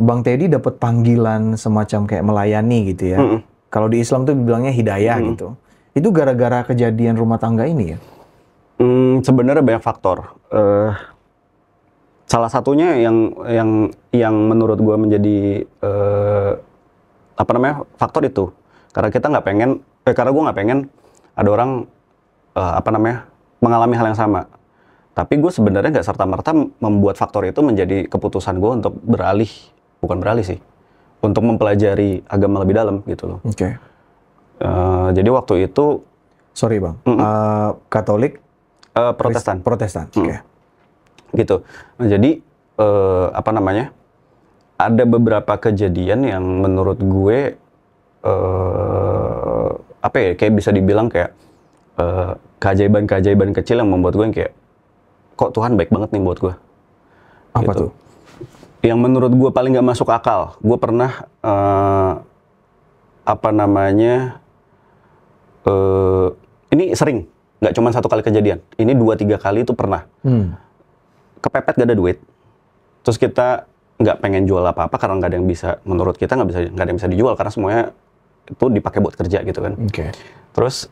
Bang Teddy dapat panggilan semacam kayak melayani gitu ya. Kalau di Islam tuh bilangnya hidayah gitu. Itu gara-gara kejadian rumah tangga ini ya? Sebenarnya banyak faktor. Salah satunya yang menurut gue menjadi faktor itu. Karena kita nggak pengen, karena gue nggak pengen ada orang mengalami hal yang sama. Tapi gue sebenarnya nggak serta-merta membuat faktor itu menjadi keputusan gue untuk bukan beralih sih. Untuk mempelajari agama lebih dalam gitu loh. Oke. Jadi waktu itu, sorry Bang, Katolik, Protestan. Protestan. Oke. Gitu. Nah, jadi ada beberapa kejadian yang menurut gue kayak bisa dibilang kayak keajaiban-keajaiban kecil yang membuat gue yang kayak kok Tuhan baik banget nih buat gue. Apa gitu. tuh? Yang menurut gue paling nggak masuk akal, gue pernah ini sering, nggak cuma satu kali kejadian, ini 2-3 kali itu pernah. Kepepet gak ada duit, terus kita nggak pengen jual apa-apa karena nggak ada yang bisa, menurut kita nggak ada yang bisa dijual karena semuanya itu dipakai buat kerja gitu kan. Terus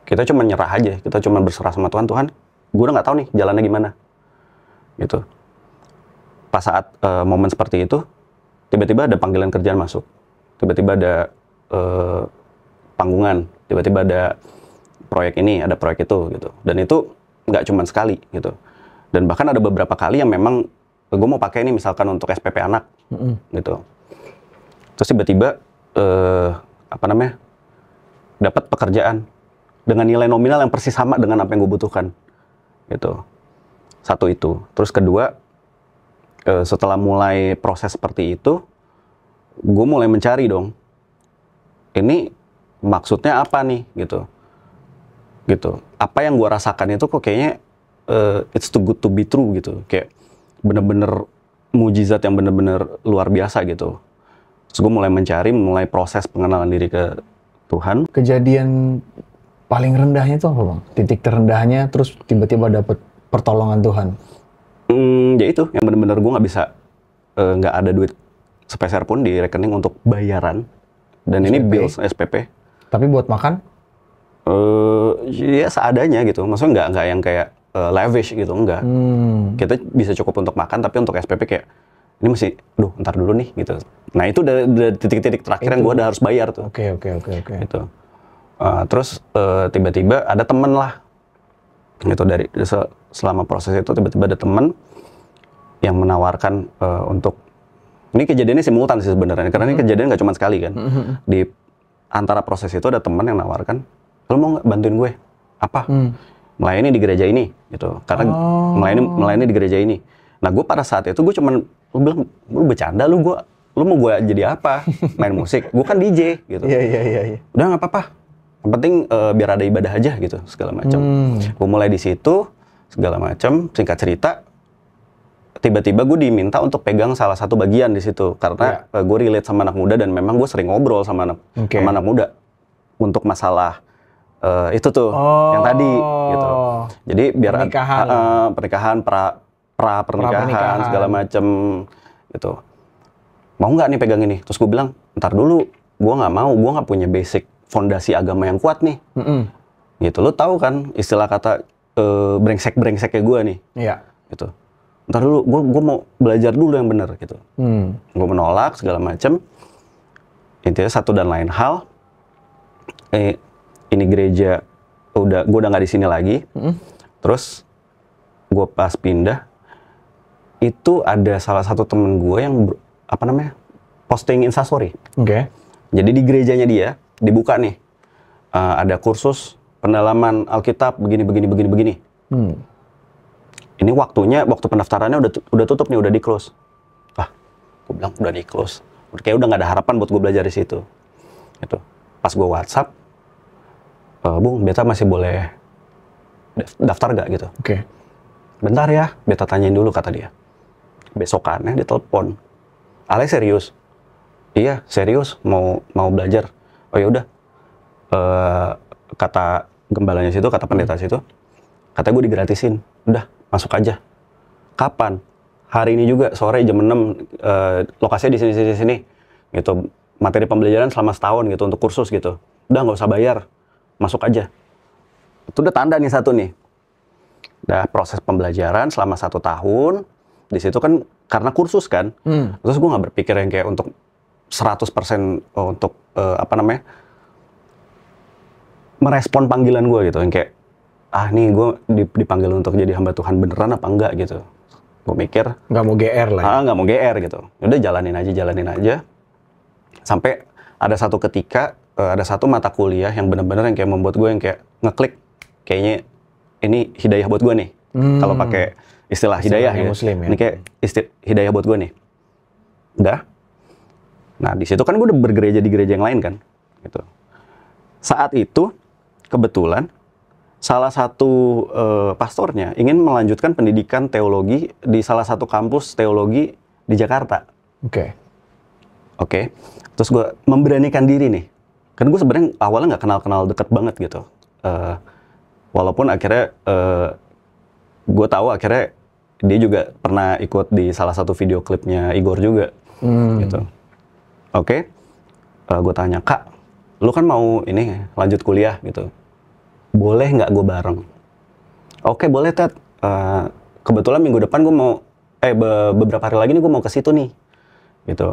kita cuma nyerah aja, kita cuma berserah sama Tuhan, gue udah nggak tahu nih jalannya gimana. Gitu. Pas saat momen seperti itu, tiba-tiba ada panggilan kerjaan masuk, tiba-tiba ada panggungan, tiba-tiba ada proyek ini, ada proyek itu, gitu. Dan itu nggak cuma sekali, gitu. Dan bahkan ada beberapa kali yang memang gue mau pakai ini misalkan untuk SPP anak, gitu. Terus tiba-tiba dapat pekerjaan dengan nilai nominal yang persis sama dengan apa yang gue butuhkan, gitu. Satu itu. Terus kedua, setelah mulai proses seperti itu, gue mulai mencari dong. Ini maksudnya apa nih, gitu. Apa yang gue rasakan itu kok kayaknya it's too good to be true, gitu. Kayak bener-bener mujizat yang bener-bener luar biasa, gitu. Terus gue mulai mencari, mulai proses pengenalan diri ke Tuhan. Kejadian paling rendahnya itu apa Bang? Titik terendahnya, terus tiba-tiba dapet pertolongan Tuhan. Ya itu, yang benar-benar gue nggak bisa, nggak ada duit sepeser pun di rekening untuk bayaran. Dan SPP. Ini bills SPP. Tapi buat makan? Ya seadanya gitu. Maksudnya nggak yang kayak lavish gitu, enggak. Kita bisa cukup untuk makan, tapi untuk SPP kayak ini masih, ntar dulu nih gitu. Nah itu udah titik-titik terakhir yang gue udah harus bayar tuh. Oke. Gitu. Terus tiba-tiba ada temen lah. Gitu, selama proses itu tiba-tiba ada temen yang menawarkan untuk, ini kejadiannya simultan sih sebenarnya, karena ini kejadian nggak cuma sekali kan. Di antara proses itu ada temen yang nawarkan, lo mau nggak bantuin gue? Apa? Melayani di gereja ini, gitu. Karena melayani di gereja ini. Nah gue pada saat itu gue cuman, lu bilang, lu bercanda lu mau gue jadi apa? Main musik? Gue kan DJ, gitu. Iya. Udah nggak apa-apa. Yang penting biar ada ibadah aja gitu, segala macam. Gue mulai di situ, segala macam. Singkat cerita, tiba-tiba gue diminta untuk pegang salah satu bagian di situ karena gue relate sama anak muda dan memang gue sering ngobrol sama anak muda. untuk masalah itu tuh yang tadi gitu. Jadi biar pernikahan pernikahan segala macem gitu. Mau nggak nih pegang ini? Terus gue bilang, ntar dulu, gue nggak mau, gue nggak punya basic fondasi agama yang kuat nih. Gitu, lo tahu kan istilah kata brengsek-brengseknya gue nih. Iya. Gitu. Ntar dulu, gue mau belajar dulu yang benar gitu. Gue menolak segala macem. Intinya satu dan lain hal. Ini gereja gue udah nggak di sini lagi. Terus gue pas pindah itu ada salah satu temen gue yang posting Instastory. Oke. Jadi di gerejanya dia dibuka nih ada kursus pendalaman Alkitab begini. Ini waktu pendaftarannya udah tutup nih, udah di close. Gue bilang udah di close. Kayak udah nggak ada harapan buat gue belajar di situ. Gitu. Pas gue WhatsApp, Bung, beta masih boleh daftar gak gitu? Oke. Bentar ya, beta tanyain dulu kata dia. Besokannya dia telepon. Ale serius? Iya, serius mau belajar. Oh ya udah. Kata gembalanya situ, kata pendeta situ, kata gue digratisin. Udah, masuk aja. Kapan? Hari ini juga sore jam 6, lokasinya di sini. Gitu. Materi pembelajaran selama setahun gitu untuk kursus gitu. Udah nggak usah bayar. Masuk aja. Itu udah tanda nih satu nih. Udah proses pembelajaran selama 1 tahun. Di situ kan karena kursus kan. Terus gue nggak berpikir yang kayak untuk 100% untuk merespon panggilan gue gitu. Yang kayak nih gue dipanggil untuk jadi hamba Tuhan beneran apa enggak gitu. Gue mikir nggak mau GR lah ya? Nggak mau GR gitu. Udah jalanin aja. Sampai ada satu ketika ada satu mata kuliah yang benar-benar yang kayak membuat gue yang kayak ngeklik, kayaknya ini hidayah buat gue nih. Kalau pakai istilah hidayah gitu. Muslim, ya. Ini kayak hidayah buat gue nih. Udah. Nah, di situ kan gue udah bergereja di gereja yang lain kan. Gitu. Saat itu kebetulan salah satu pastornya ingin melanjutkan pendidikan teologi di salah satu kampus teologi di Jakarta. Oke. Terus gue memberanikan diri nih. Kan gue sebenarnya awalnya nggak kenal deket banget gitu. Walaupun akhirnya gue tahu akhirnya dia juga pernah ikut di salah satu video klipnya Igor juga. Gitu. Oke. Gue tanya, Kak, lu kan mau ini lanjut kuliah gitu. Boleh nggak gue bareng? Oke, boleh, Ted. Kebetulan minggu depan gue mau, beberapa hari lagi nih gue mau ke situ nih. Gitu,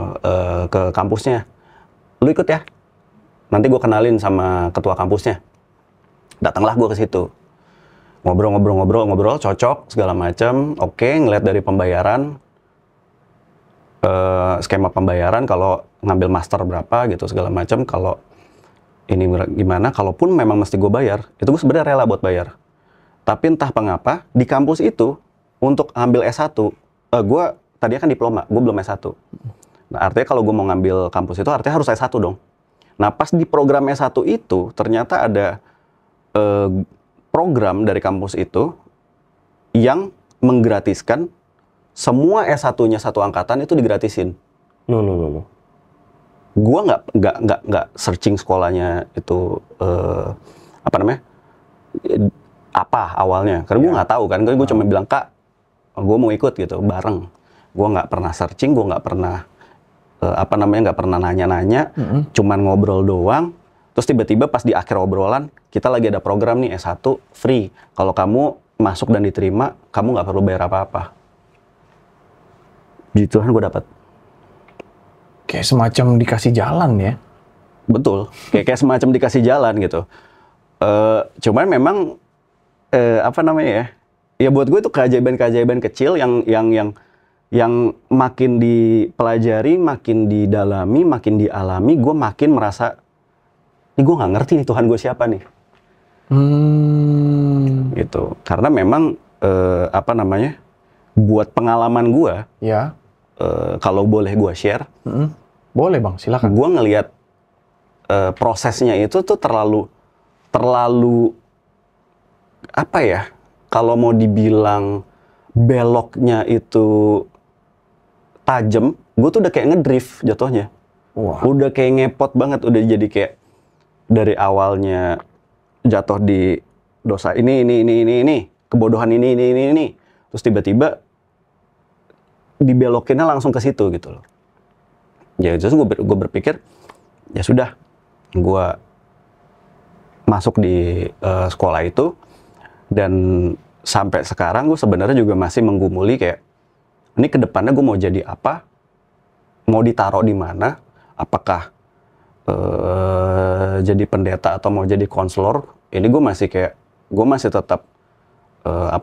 ke kampusnya. Lu ikut ya? Nanti gue kenalin sama ketua kampusnya. Datanglah gue ke situ. Ngobrol, cocok, segala macam. Oke, ngeliat dari pembayaran, skema pembayaran, kalau ngambil master berapa gitu, segala macam. Kalau ini gimana, kalaupun memang mesti gue bayar, itu gue sebenarnya rela buat bayar. Tapi entah pengapa, di kampus itu, untuk ambil S1, gue tadinya kan diploma, gue belum S1. Nah, artinya kalau gue mau ngambil kampus itu, artinya harus S1 dong. Nah, pas di program S1 itu, ternyata ada program dari kampus itu yang menggratiskan semua S1-nya satu angkatan itu digratisin. Loh. Gua nggak searching sekolahnya itu apa awalnya, karena gue nggak tahu kan, gue cuma bilang, Kak, gue mau ikut gitu bareng. Gue nggak pernah searching, gue nggak pernah nggak pernah nanya-nanya, cuman ngobrol doang. Terus tiba-tiba pas di akhir obrolan, kita lagi ada program nih S1 free. Kalau kamu masuk dan diterima, kamu nggak perlu bayar apa-apa. Gitu kan gue dapat. Kayak semacam dikasih jalan ya? Betul, kayak semacam dikasih jalan gitu. Cuman memang ya buat gue itu keajaiban-keajaiban kecil yang makin dipelajari, makin didalami, makin dialami, gue makin merasa, ini gue nggak ngerti nih Tuhan gue siapa nih. Gitu. Karena memang buat pengalaman gue, ya. Kalau boleh gue share, boleh Bang, silakan. Gue ngelihat prosesnya itu tuh terlalu apa ya? Kalau mau dibilang beloknya itu tajam, gue tuh udah kayak ngedrift jatuhnya. Udah kayak ngepot banget, udah jadi kayak dari awalnya jatuh di dosa ini, kebodohan ini, terus tiba-tiba dibelokinnya langsung ke situ gitu loh. Ya terus gue berpikir ya sudah, gue masuk di sekolah itu, dan sampai sekarang gue sebenarnya juga masih menggumuli kayak ini kedepannya gue mau jadi apa, mau ditaruh di mana, apakah jadi pendeta atau mau jadi konselor. Ini gue masih tetap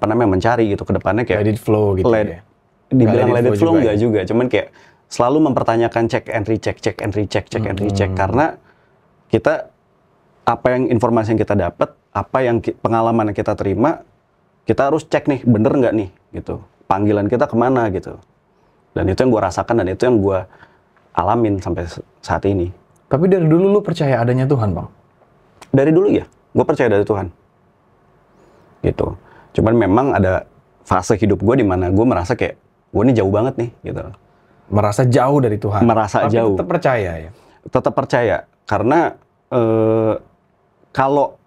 mencari gitu kedepannya, kayak let it flow gitu ya. Dibilang let it flow juga enggak juga, cuman kayak selalu mempertanyakan check and recheck karena kita, apa yang informasi yang kita dapat, apa yang pengalaman yang kita terima, kita harus cek nih bener nggak nih gitu, panggilan kita kemana gitu. Dan itu yang gue rasakan, dan itu yang gue alamin sampai saat ini. Tapi dari dulu lu percaya adanya Tuhan, Bang? Dari dulu ya, gue percaya dari Tuhan gitu. Cuman memang ada fase hidup gue di mana gue merasa kayak gue ini jauh banget nih gitu. Merasa jauh dari Tuhan. Merasa tapi jauh. Tetap percaya ya. Tetap percaya karena kalau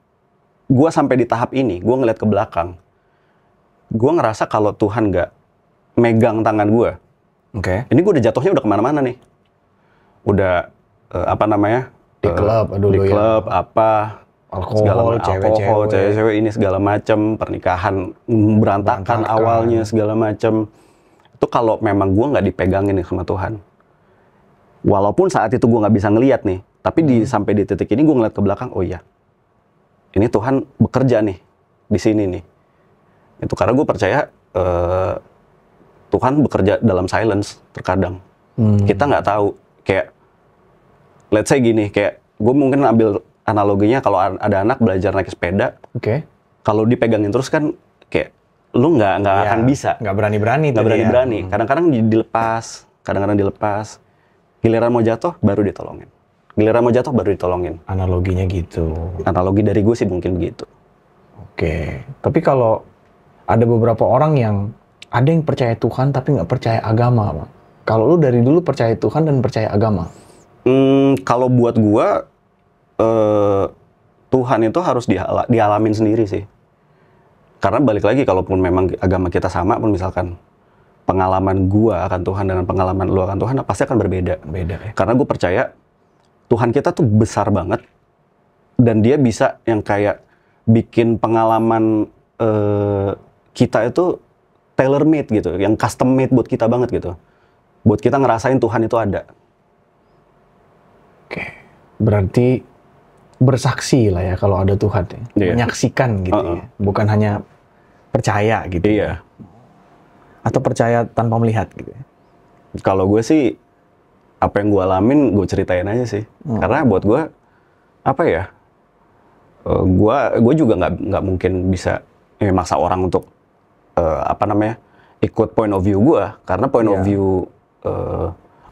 gue sampai di tahap ini, gue ngeliat ke belakang, gue ngerasa kalau Tuhan nggak megang tangan gue, ini gue udah jatuhnya udah kemana-mana nih. Udah di klub, alkohol, cewek-cewek ini segala macam, pernikahan berantakan awalnya segala macam. Itu kalau memang gue nggak dipegangin nih sama Tuhan, walaupun saat itu gue nggak bisa ngelihat nih, tapi sampai di titik ini gue ngeliat ke belakang, oh iya, ini Tuhan bekerja nih di sini nih. Itu karena gue percaya Tuhan bekerja dalam silence terkadang. Kita nggak tahu, kayak let's say gini, kayak gue mungkin ambil analoginya kalau ada anak belajar naik sepeda, kalau dipegangin terus kan kayak lu nggak akan bisa, nggak berani. Kadang-kadang dilepas, giliran mau jatuh baru ditolongin. Analoginya gitu. Analogi dari gue sih mungkin begitu. Tapi kalau ada beberapa orang yang ada yang percaya Tuhan tapi nggak percaya agama, Bang. Kalau lu dari dulu percaya Tuhan dan percaya agama? Kalau buat gue, Tuhan itu harus dialamin sendiri sih. Karena balik lagi, kalaupun memang agama kita sama pun, misalkan pengalaman gue akan Tuhan dengan pengalaman lu akan Tuhan pasti akan berbeda. Ya? Karena gue percaya Tuhan kita tuh besar banget, dan dia bisa yang kayak bikin pengalaman kita itu tailor made gitu, yang custom made buat kita banget gitu, buat kita ngerasain Tuhan itu ada. Berarti bersaksi lah ya kalau ada Tuhan ya. Menyaksikan gitu ya, bukan hanya percaya gitu. Iya. Atau percaya tanpa melihat gitu ya. Kalau gue sih, apa yang gue alamin gue ceritain aja sih. Karena buat gue, gue juga nggak mungkin bisa maksa orang untuk ikut point of view gue, karena point of view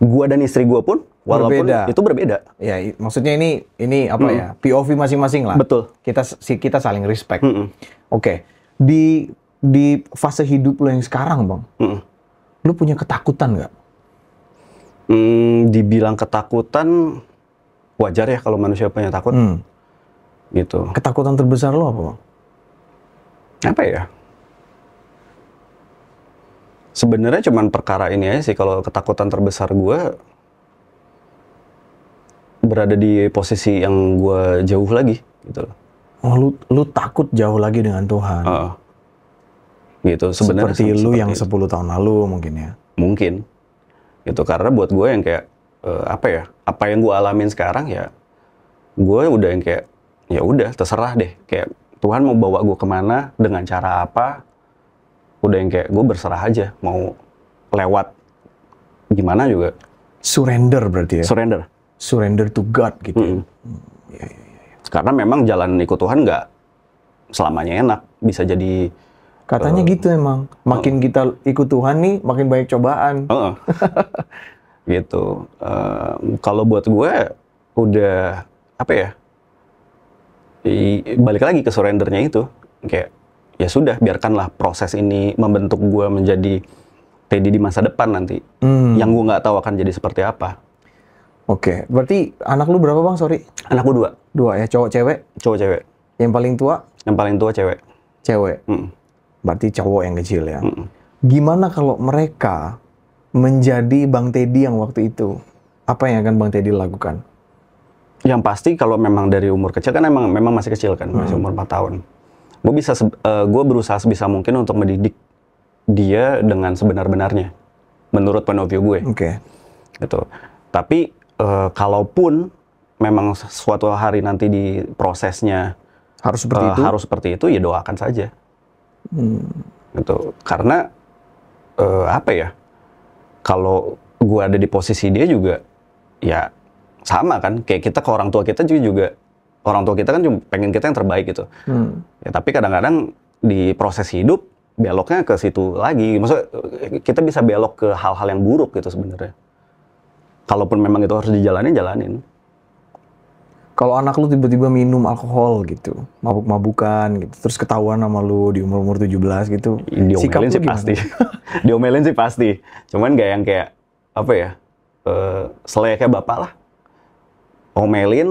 gue dan istri gue pun walaupun itu berbeda. Ya, maksudnya ini ya, POV masing-masing lah. Betul. Kita saling respect. Di fase hidup lo yang sekarang, Bang, lo punya ketakutan nggak? Dibilang ketakutan, wajar ya kalau manusia punya takut. Gitu. Ketakutan terbesar lo apa, Bang? Apa ya? Sebenarnya cuman perkara ini aja sih. Kalau ketakutan terbesar gue berada di posisi yang gue jauh lagi gitu loh. Oh, lu takut jauh lagi dengan Tuhan. Gitu sebenarnya. Seperti lu yang 10 tahun lalu mungkin ya. Mungkin. Gitu, karena buat gue yang kayak apa yang gue alamin sekarang ya, gue udah yang kayak ya udah terserah deh, kayak Tuhan mau bawa gue kemana dengan cara apa, udah yang kayak gue berserah aja, mau lewat gimana juga. Surrender berarti ya. Surrender to God gitu. Ya. Karena memang jalan ikut Tuhan nggak selamanya enak, bisa jadi katanya gitu emang. Makin kita ikut Tuhan nih, makin banyak cobaan. Gitu. Kalau buat gue udah balik lagi ke surrendernya itu, kayak ya sudah, biarkanlah proses ini membentuk gue menjadi Teddy di masa depan nanti, yang gue nggak tahu akan jadi seperti apa. Oke, berarti anak lu berapa bang? Sorry. Anak gue 2. 2 ya, cowok cewek? Cowok cewek. Yang paling tua? Yang paling tua cewek. Cewek. Mm. Berarti cowok yang kecil ya. Mm. Gimana kalau mereka menjadi Bang Teddy yang waktu itu? Apa yang akan Bang Teddy lakukan? Yang pasti kalau memang dari umur kecil kan memang masih kecil kan, masih umur 4 tahun. Gue berusaha sebisa mungkin untuk mendidik dia dengan sebenar-benarnya, menurut point of view gue. Oke. Gitu. Tapi kalaupun memang suatu hari nanti di prosesnya Harus seperti itu, ya doakan saja. Gitu. Karena apa ya? Kalau gue ada di posisi dia juga, ya sama kan. Kayak kita ke orang tua kita juga orang tua kita kan cuma pengen kita yang terbaik gitu. Ya, tapi kadang-kadang di proses hidup beloknya ke situ lagi. Maksudnya kita bisa belok ke hal-hal yang buruk gitu sebenarnya. Kalaupun memang itu harus jalanin. Kalau anak lu tiba-tiba minum alkohol gitu, mabuk-mabukan gitu, terus ketahuan sama lu di umur-umur 17 gitu, diomelin sih pasti. Diomelin sih pasti. Cuman gak yang kayak, apa ya, selayaknya bapak lah. Omelin,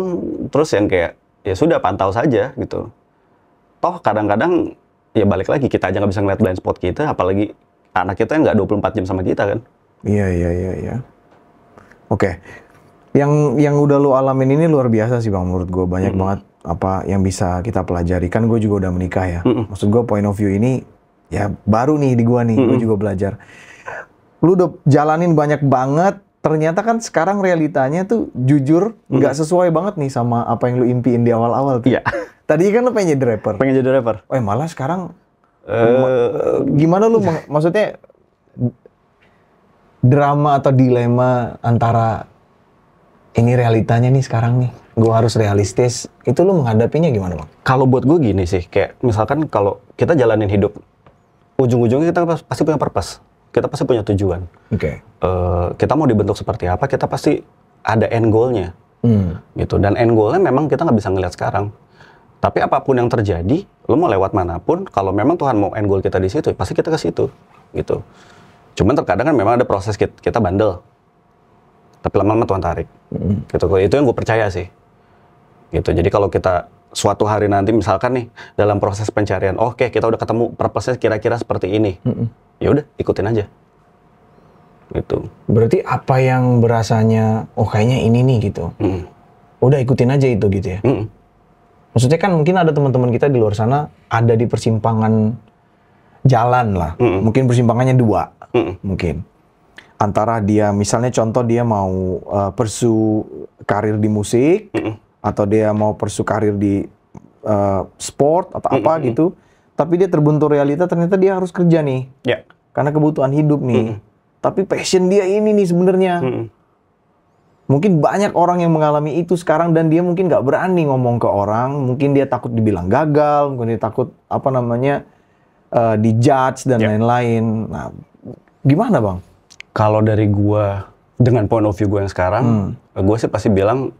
terus yang kayak, ya sudah pantau saja gitu. Toh kadang-kadang, ya balik lagi, kita aja nggak bisa ngeliat blind spot kita, apalagi anak kita yang nggak 24 jam sama kita kan. Iya. Oke. Yang udah lu alamin ini luar biasa sih bang, menurut gue banyak banget apa yang bisa kita pelajari. Kan gue juga udah menikah ya. Maksud gue point of view ini ya baru nih di gue nih, gue juga belajar. Lu udah jalanin banyak banget. Ternyata kan sekarang realitanya tuh jujur nggak sesuai banget nih sama apa yang lu impiin di awal-awal tuh. Iya. Tadi kan lu pengen jadi rapper. Pengen jadi rapper. Oh malah sekarang gimana lu maksudnya drama atau dilema antara ini realitanya nih sekarang nih, gue harus realistis. Itu lu menghadapinya gimana bang? Kalau buat gue gini sih, kayak misalkan kalau kita jalanin hidup, ujung-ujungnya kita pasti punya purpose. Kita pasti punya tujuan. Oke. Kita mau dibentuk seperti apa, kita pasti ada end goal-nya. Gitu. Dan end goal-nya memang kita nggak bisa ngeliat sekarang. Tapi apapun yang terjadi, lo mau lewat manapun, kalau memang Tuhan mau end goal kita di situ, pasti kita ke situ. Gitu. Cuman terkadang kan memang ada proses kita bandel. Tapi lama-lama Tuhan tarik. Gitu. Itu yang gue percaya sih. Gitu. Jadi kalau kita suatu hari nanti misalkan nih dalam proses pencarian, oke, kita udah ketemu purpose-nya kira-kira seperti ini. Ya udah, ikutin aja. Gitu. Berarti apa yang berasanya kayaknya ini nih gitu. Udah ikutin aja itu gitu ya. Maksudnya kan mungkin ada teman-teman kita di luar sana ada di persimpangan jalan lah. Mungkin persimpangannya 2. Mungkin. Antara dia, misalnya contoh dia mau pursue karir di musik, atau dia mau pursue karir di sport atau apa gitu, tapi dia terbuntur realita ternyata dia harus kerja nih, karena kebutuhan hidup nih. Tapi passion dia ini nih sebenarnya. Mungkin banyak orang yang mengalami itu sekarang dan dia mungkin nggak berani ngomong ke orang, mungkin dia takut dibilang gagal, mungkin dia takut dijudge dan lain-lain. Nah, gimana bang? Kalau dari gua dengan point of view gua yang sekarang, gua sih pasti bilang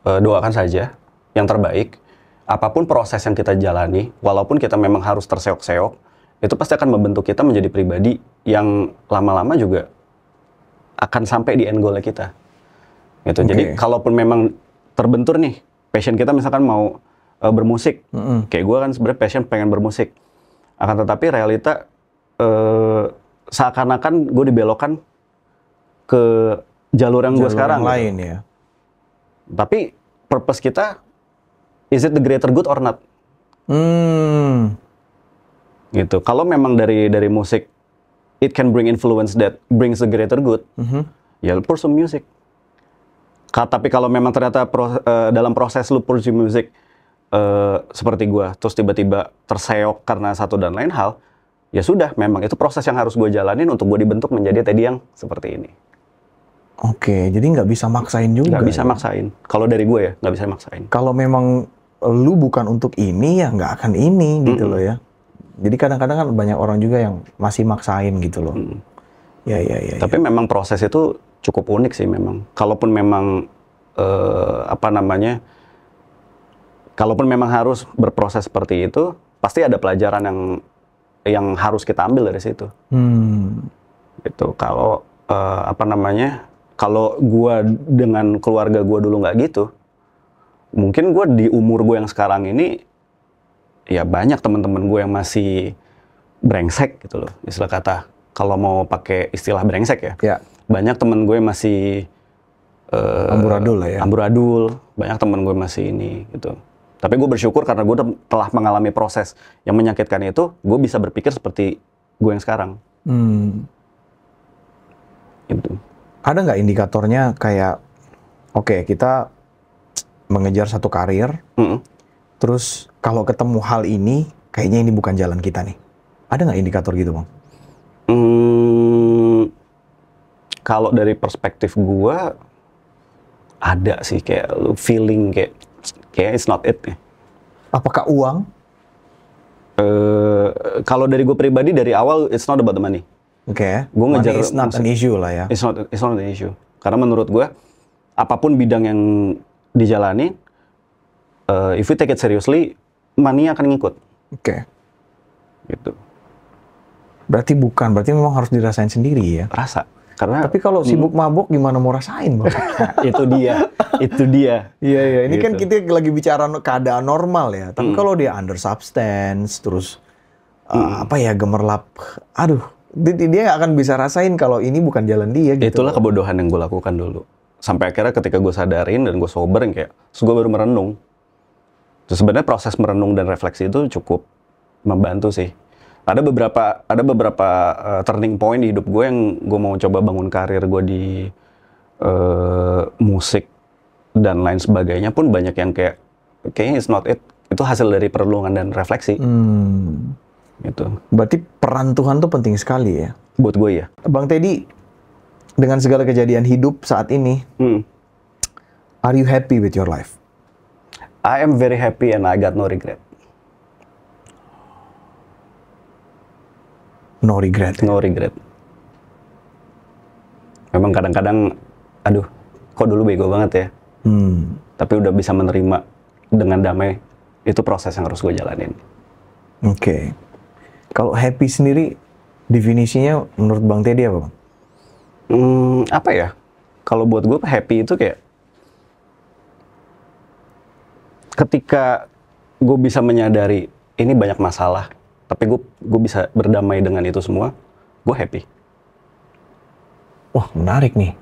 doakan saja yang terbaik. Apapun proses yang kita jalani, walaupun kita memang harus terseok-seok, itu pasti akan membentuk kita menjadi pribadi yang lama-lama juga akan sampai di end goal kita. Gitu. Jadi kalaupun memang terbentur nih, passion kita misalkan mau bermusik, kayak gua kan sebenarnya passion pengen bermusik. Akan tetapi realita seakan-akan gue dibelokkan ke jalur yang gue sekarang yang lain ya. Tapi purpose kita, is it the greater good or not? Gitu. Kalau memang dari musik it can bring influence that brings the greater good, ya pursue music. Tapi kalau memang ternyata dalam proses lu pursue music seperti gue, terus tiba-tiba terseok karena satu dan lain hal, ya sudah, memang itu proses yang harus gue jalanin untuk gue dibentuk menjadi Teddy yang seperti ini. Oke, jadi nggak bisa maksain juga. Nggak bisa maksain. Kalau dari gue ya, nggak bisa maksain. Kalau memang lu bukan untuk ini, ya nggak akan ini gitu loh ya. Jadi kadang-kadang kan banyak orang juga yang masih maksain gitu loh. Ya. Tapi memang proses itu cukup unik sih memang. Kalaupun memang kalaupun memang harus berproses seperti itu, pasti ada pelajaran yang harus kita ambil dari situ. Gitu. Kalau kalau gue dengan keluarga gue dulu nggak gitu, mungkin gue di umur gue yang sekarang ini, ya banyak teman-teman gue yang masih brengsek gitu loh, istilah kata. Kalau mau pakai istilah brengsek ya. Ya. Banyak teman gue masih Amburadul lah ya. Amburadul, banyak teman gue masih ini gitu. Tapi gue bersyukur karena gue telah mengalami proses yang menyakitkan itu, gue bisa berpikir seperti gue yang sekarang. Gitu. Ada nggak indikatornya kayak, oke, kita mengejar satu karir, terus kalau ketemu hal ini, kayaknya ini bukan jalan kita nih. Ada nggak indikator gitu, Bang? Kalau dari perspektif gue, ada sih kayak lu feeling kayak it's not it. Apakah uang? Kalau dari gue pribadi dari awal it's not about the money. Oke. Gue ngejar Money is not an issue lah ya. It's not an issue. Karena menurut gue apapun bidang yang dijalani, if you take it seriously, money akan ngikut. Oke. Gitu. Berarti memang harus dirasain sendiri ya. Rasa. Karena tapi kalau sibuk mabuk gimana mau rasain, Bang? itu dia. Iya. Ini gitu. kan kita lagi bicara keadaan normal ya. Tapi kalau dia under substance, terus gemerlap, aduh, dia nggak akan bisa rasain kalau ini bukan jalan dia. Gitu. Itulah kebodohan yang gue lakukan dulu. Sampai akhirnya ketika gue sadarin dan gue sober, kayak, terus gue baru merenung. Terus sebenarnya proses merenung dan refleksi itu cukup membantu sih. Ada beberapa turning point di hidup gue yang gue mau coba bangun karir gue di musik dan lain sebagainya pun banyak yang kayaknya it's not it. Itu hasil dari perenungan dan refleksi. Gitu. Berarti peran Tuhan tuh penting sekali ya? Buat gue ya. Bang Teddy, dengan segala kejadian hidup saat ini, are you happy with your life? I am very happy and I got no regret. No regret. No regret. Memang kadang-kadang, aduh, kok dulu bego banget ya. Tapi udah bisa menerima dengan damai. Itu proses yang harus gue jalanin. Oke. Kalau happy sendiri, definisinya menurut Bang Teddy apa, Bang? Apa ya? Kalau buat gue happy itu kayak ketika gue bisa menyadari ini banyak masalah, tapi gue bisa berdamai dengan itu semua, gue happy. Wah, menarik nih.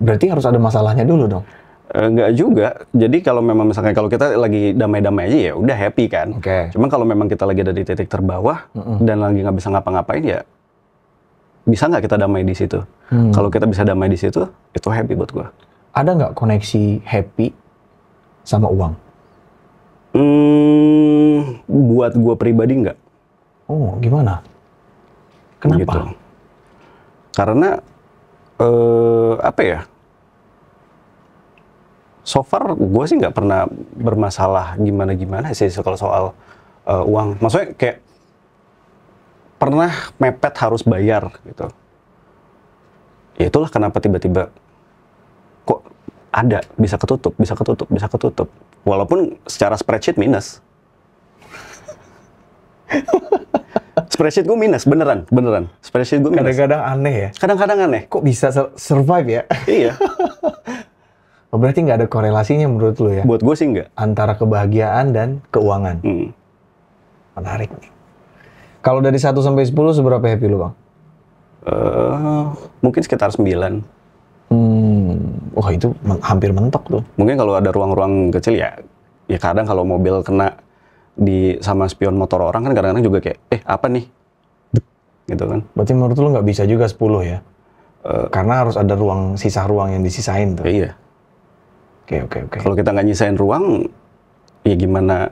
Berarti harus ada masalahnya dulu dong? Enggak juga. Jadi kalau memang misalkan kalau kita lagi damai-damai aja ya udah happy kan. Oke. Cuma kalau memang kita lagi ada di titik terbawah dan lagi nggak bisa ngapa-ngapain ya, bisa nggak kita damai di situ? Kalau kita bisa damai di situ, itu happy buat gue. Ada nggak koneksi happy sama uang? Buat gue pribadi nggak. Oh, gimana? Kenapa? Gitu. Karena apa ya? So far gue sih nggak pernah bermasalah gimana-gimana sih kalau soal uang. Maksudnya kayak pernah mepet harus bayar gitu. Ya itulah kenapa tiba-tiba kok ada bisa ketutup. Walaupun secara spreadsheet minus. Spreadsheet gue minus, beneran. Spreadsheet gue minus. Kadang-kadang aneh ya? Kadang-kadang aneh. Kok bisa survive ya? Iya. Oh, berarti nggak ada korelasinya menurut lu ya? Buat gue sih nggak. Antara kebahagiaan dan keuangan. Menarik nih. Kalau dari 1 sampai 10, seberapa happy lu, Bang? Mungkin sekitar 9. Wah, itu hampir mentok tuh. Mungkin kalau ada ruang-ruang kecil ya kadang kalau mobil kena sama spion motor orang kan kadang-kadang juga kayak, apa nih? Gitu kan. Berarti menurut lu nggak bisa juga 10 ya? Karena harus ada sisa ruang yang disisain tuh. Iya. Oke. Kalau kita nggak nyisain ruang, ya gimana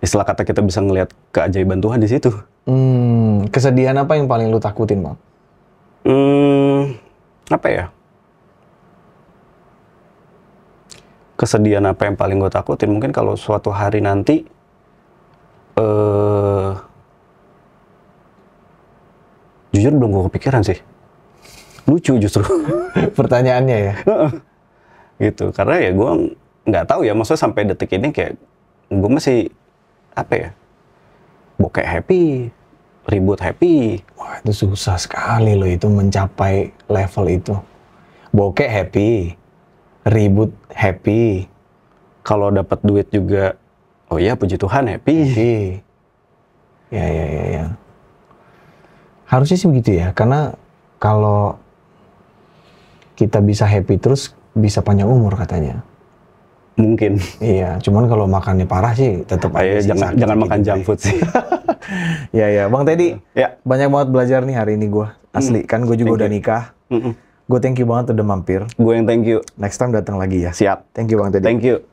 istilah kata kita bisa ngelihat keajaiban Tuhan di situ. Kesedihan apa yang paling lu takutin, Bang? Apa ya? Kesedihan apa yang paling gue takutin? Mungkin kalau suatu hari nanti jujur belum gue kepikiran sih. Lucu justru. Pertanyaannya ya? Gitu, karena ya gue nggak tahu ya, maksudnya sampai detik ini kayak gue masih apa ya, bokeh happy, ribut happy. Wah, itu susah sekali loh itu mencapai level itu. Bokeh happy, ribut happy, Kalau dapat duit juga, oh iya puji Tuhan happy. Ya. Harusnya sih begitu ya, karena kalau kita bisa happy terus bisa panjang umur katanya. Mungkin. Iya, cuman kalau makannya parah sih tetap aja sih jangan makan junk food sih. Ya, Bang Teddy. Ya. Banyak banget belajar nih hari ini gua. Asli, kan gue juga udah nikah. Gue thank you banget udah mampir. Gue yang thank you. Next time datang lagi ya. Siap. Thank you Bang Teddy. Thank you.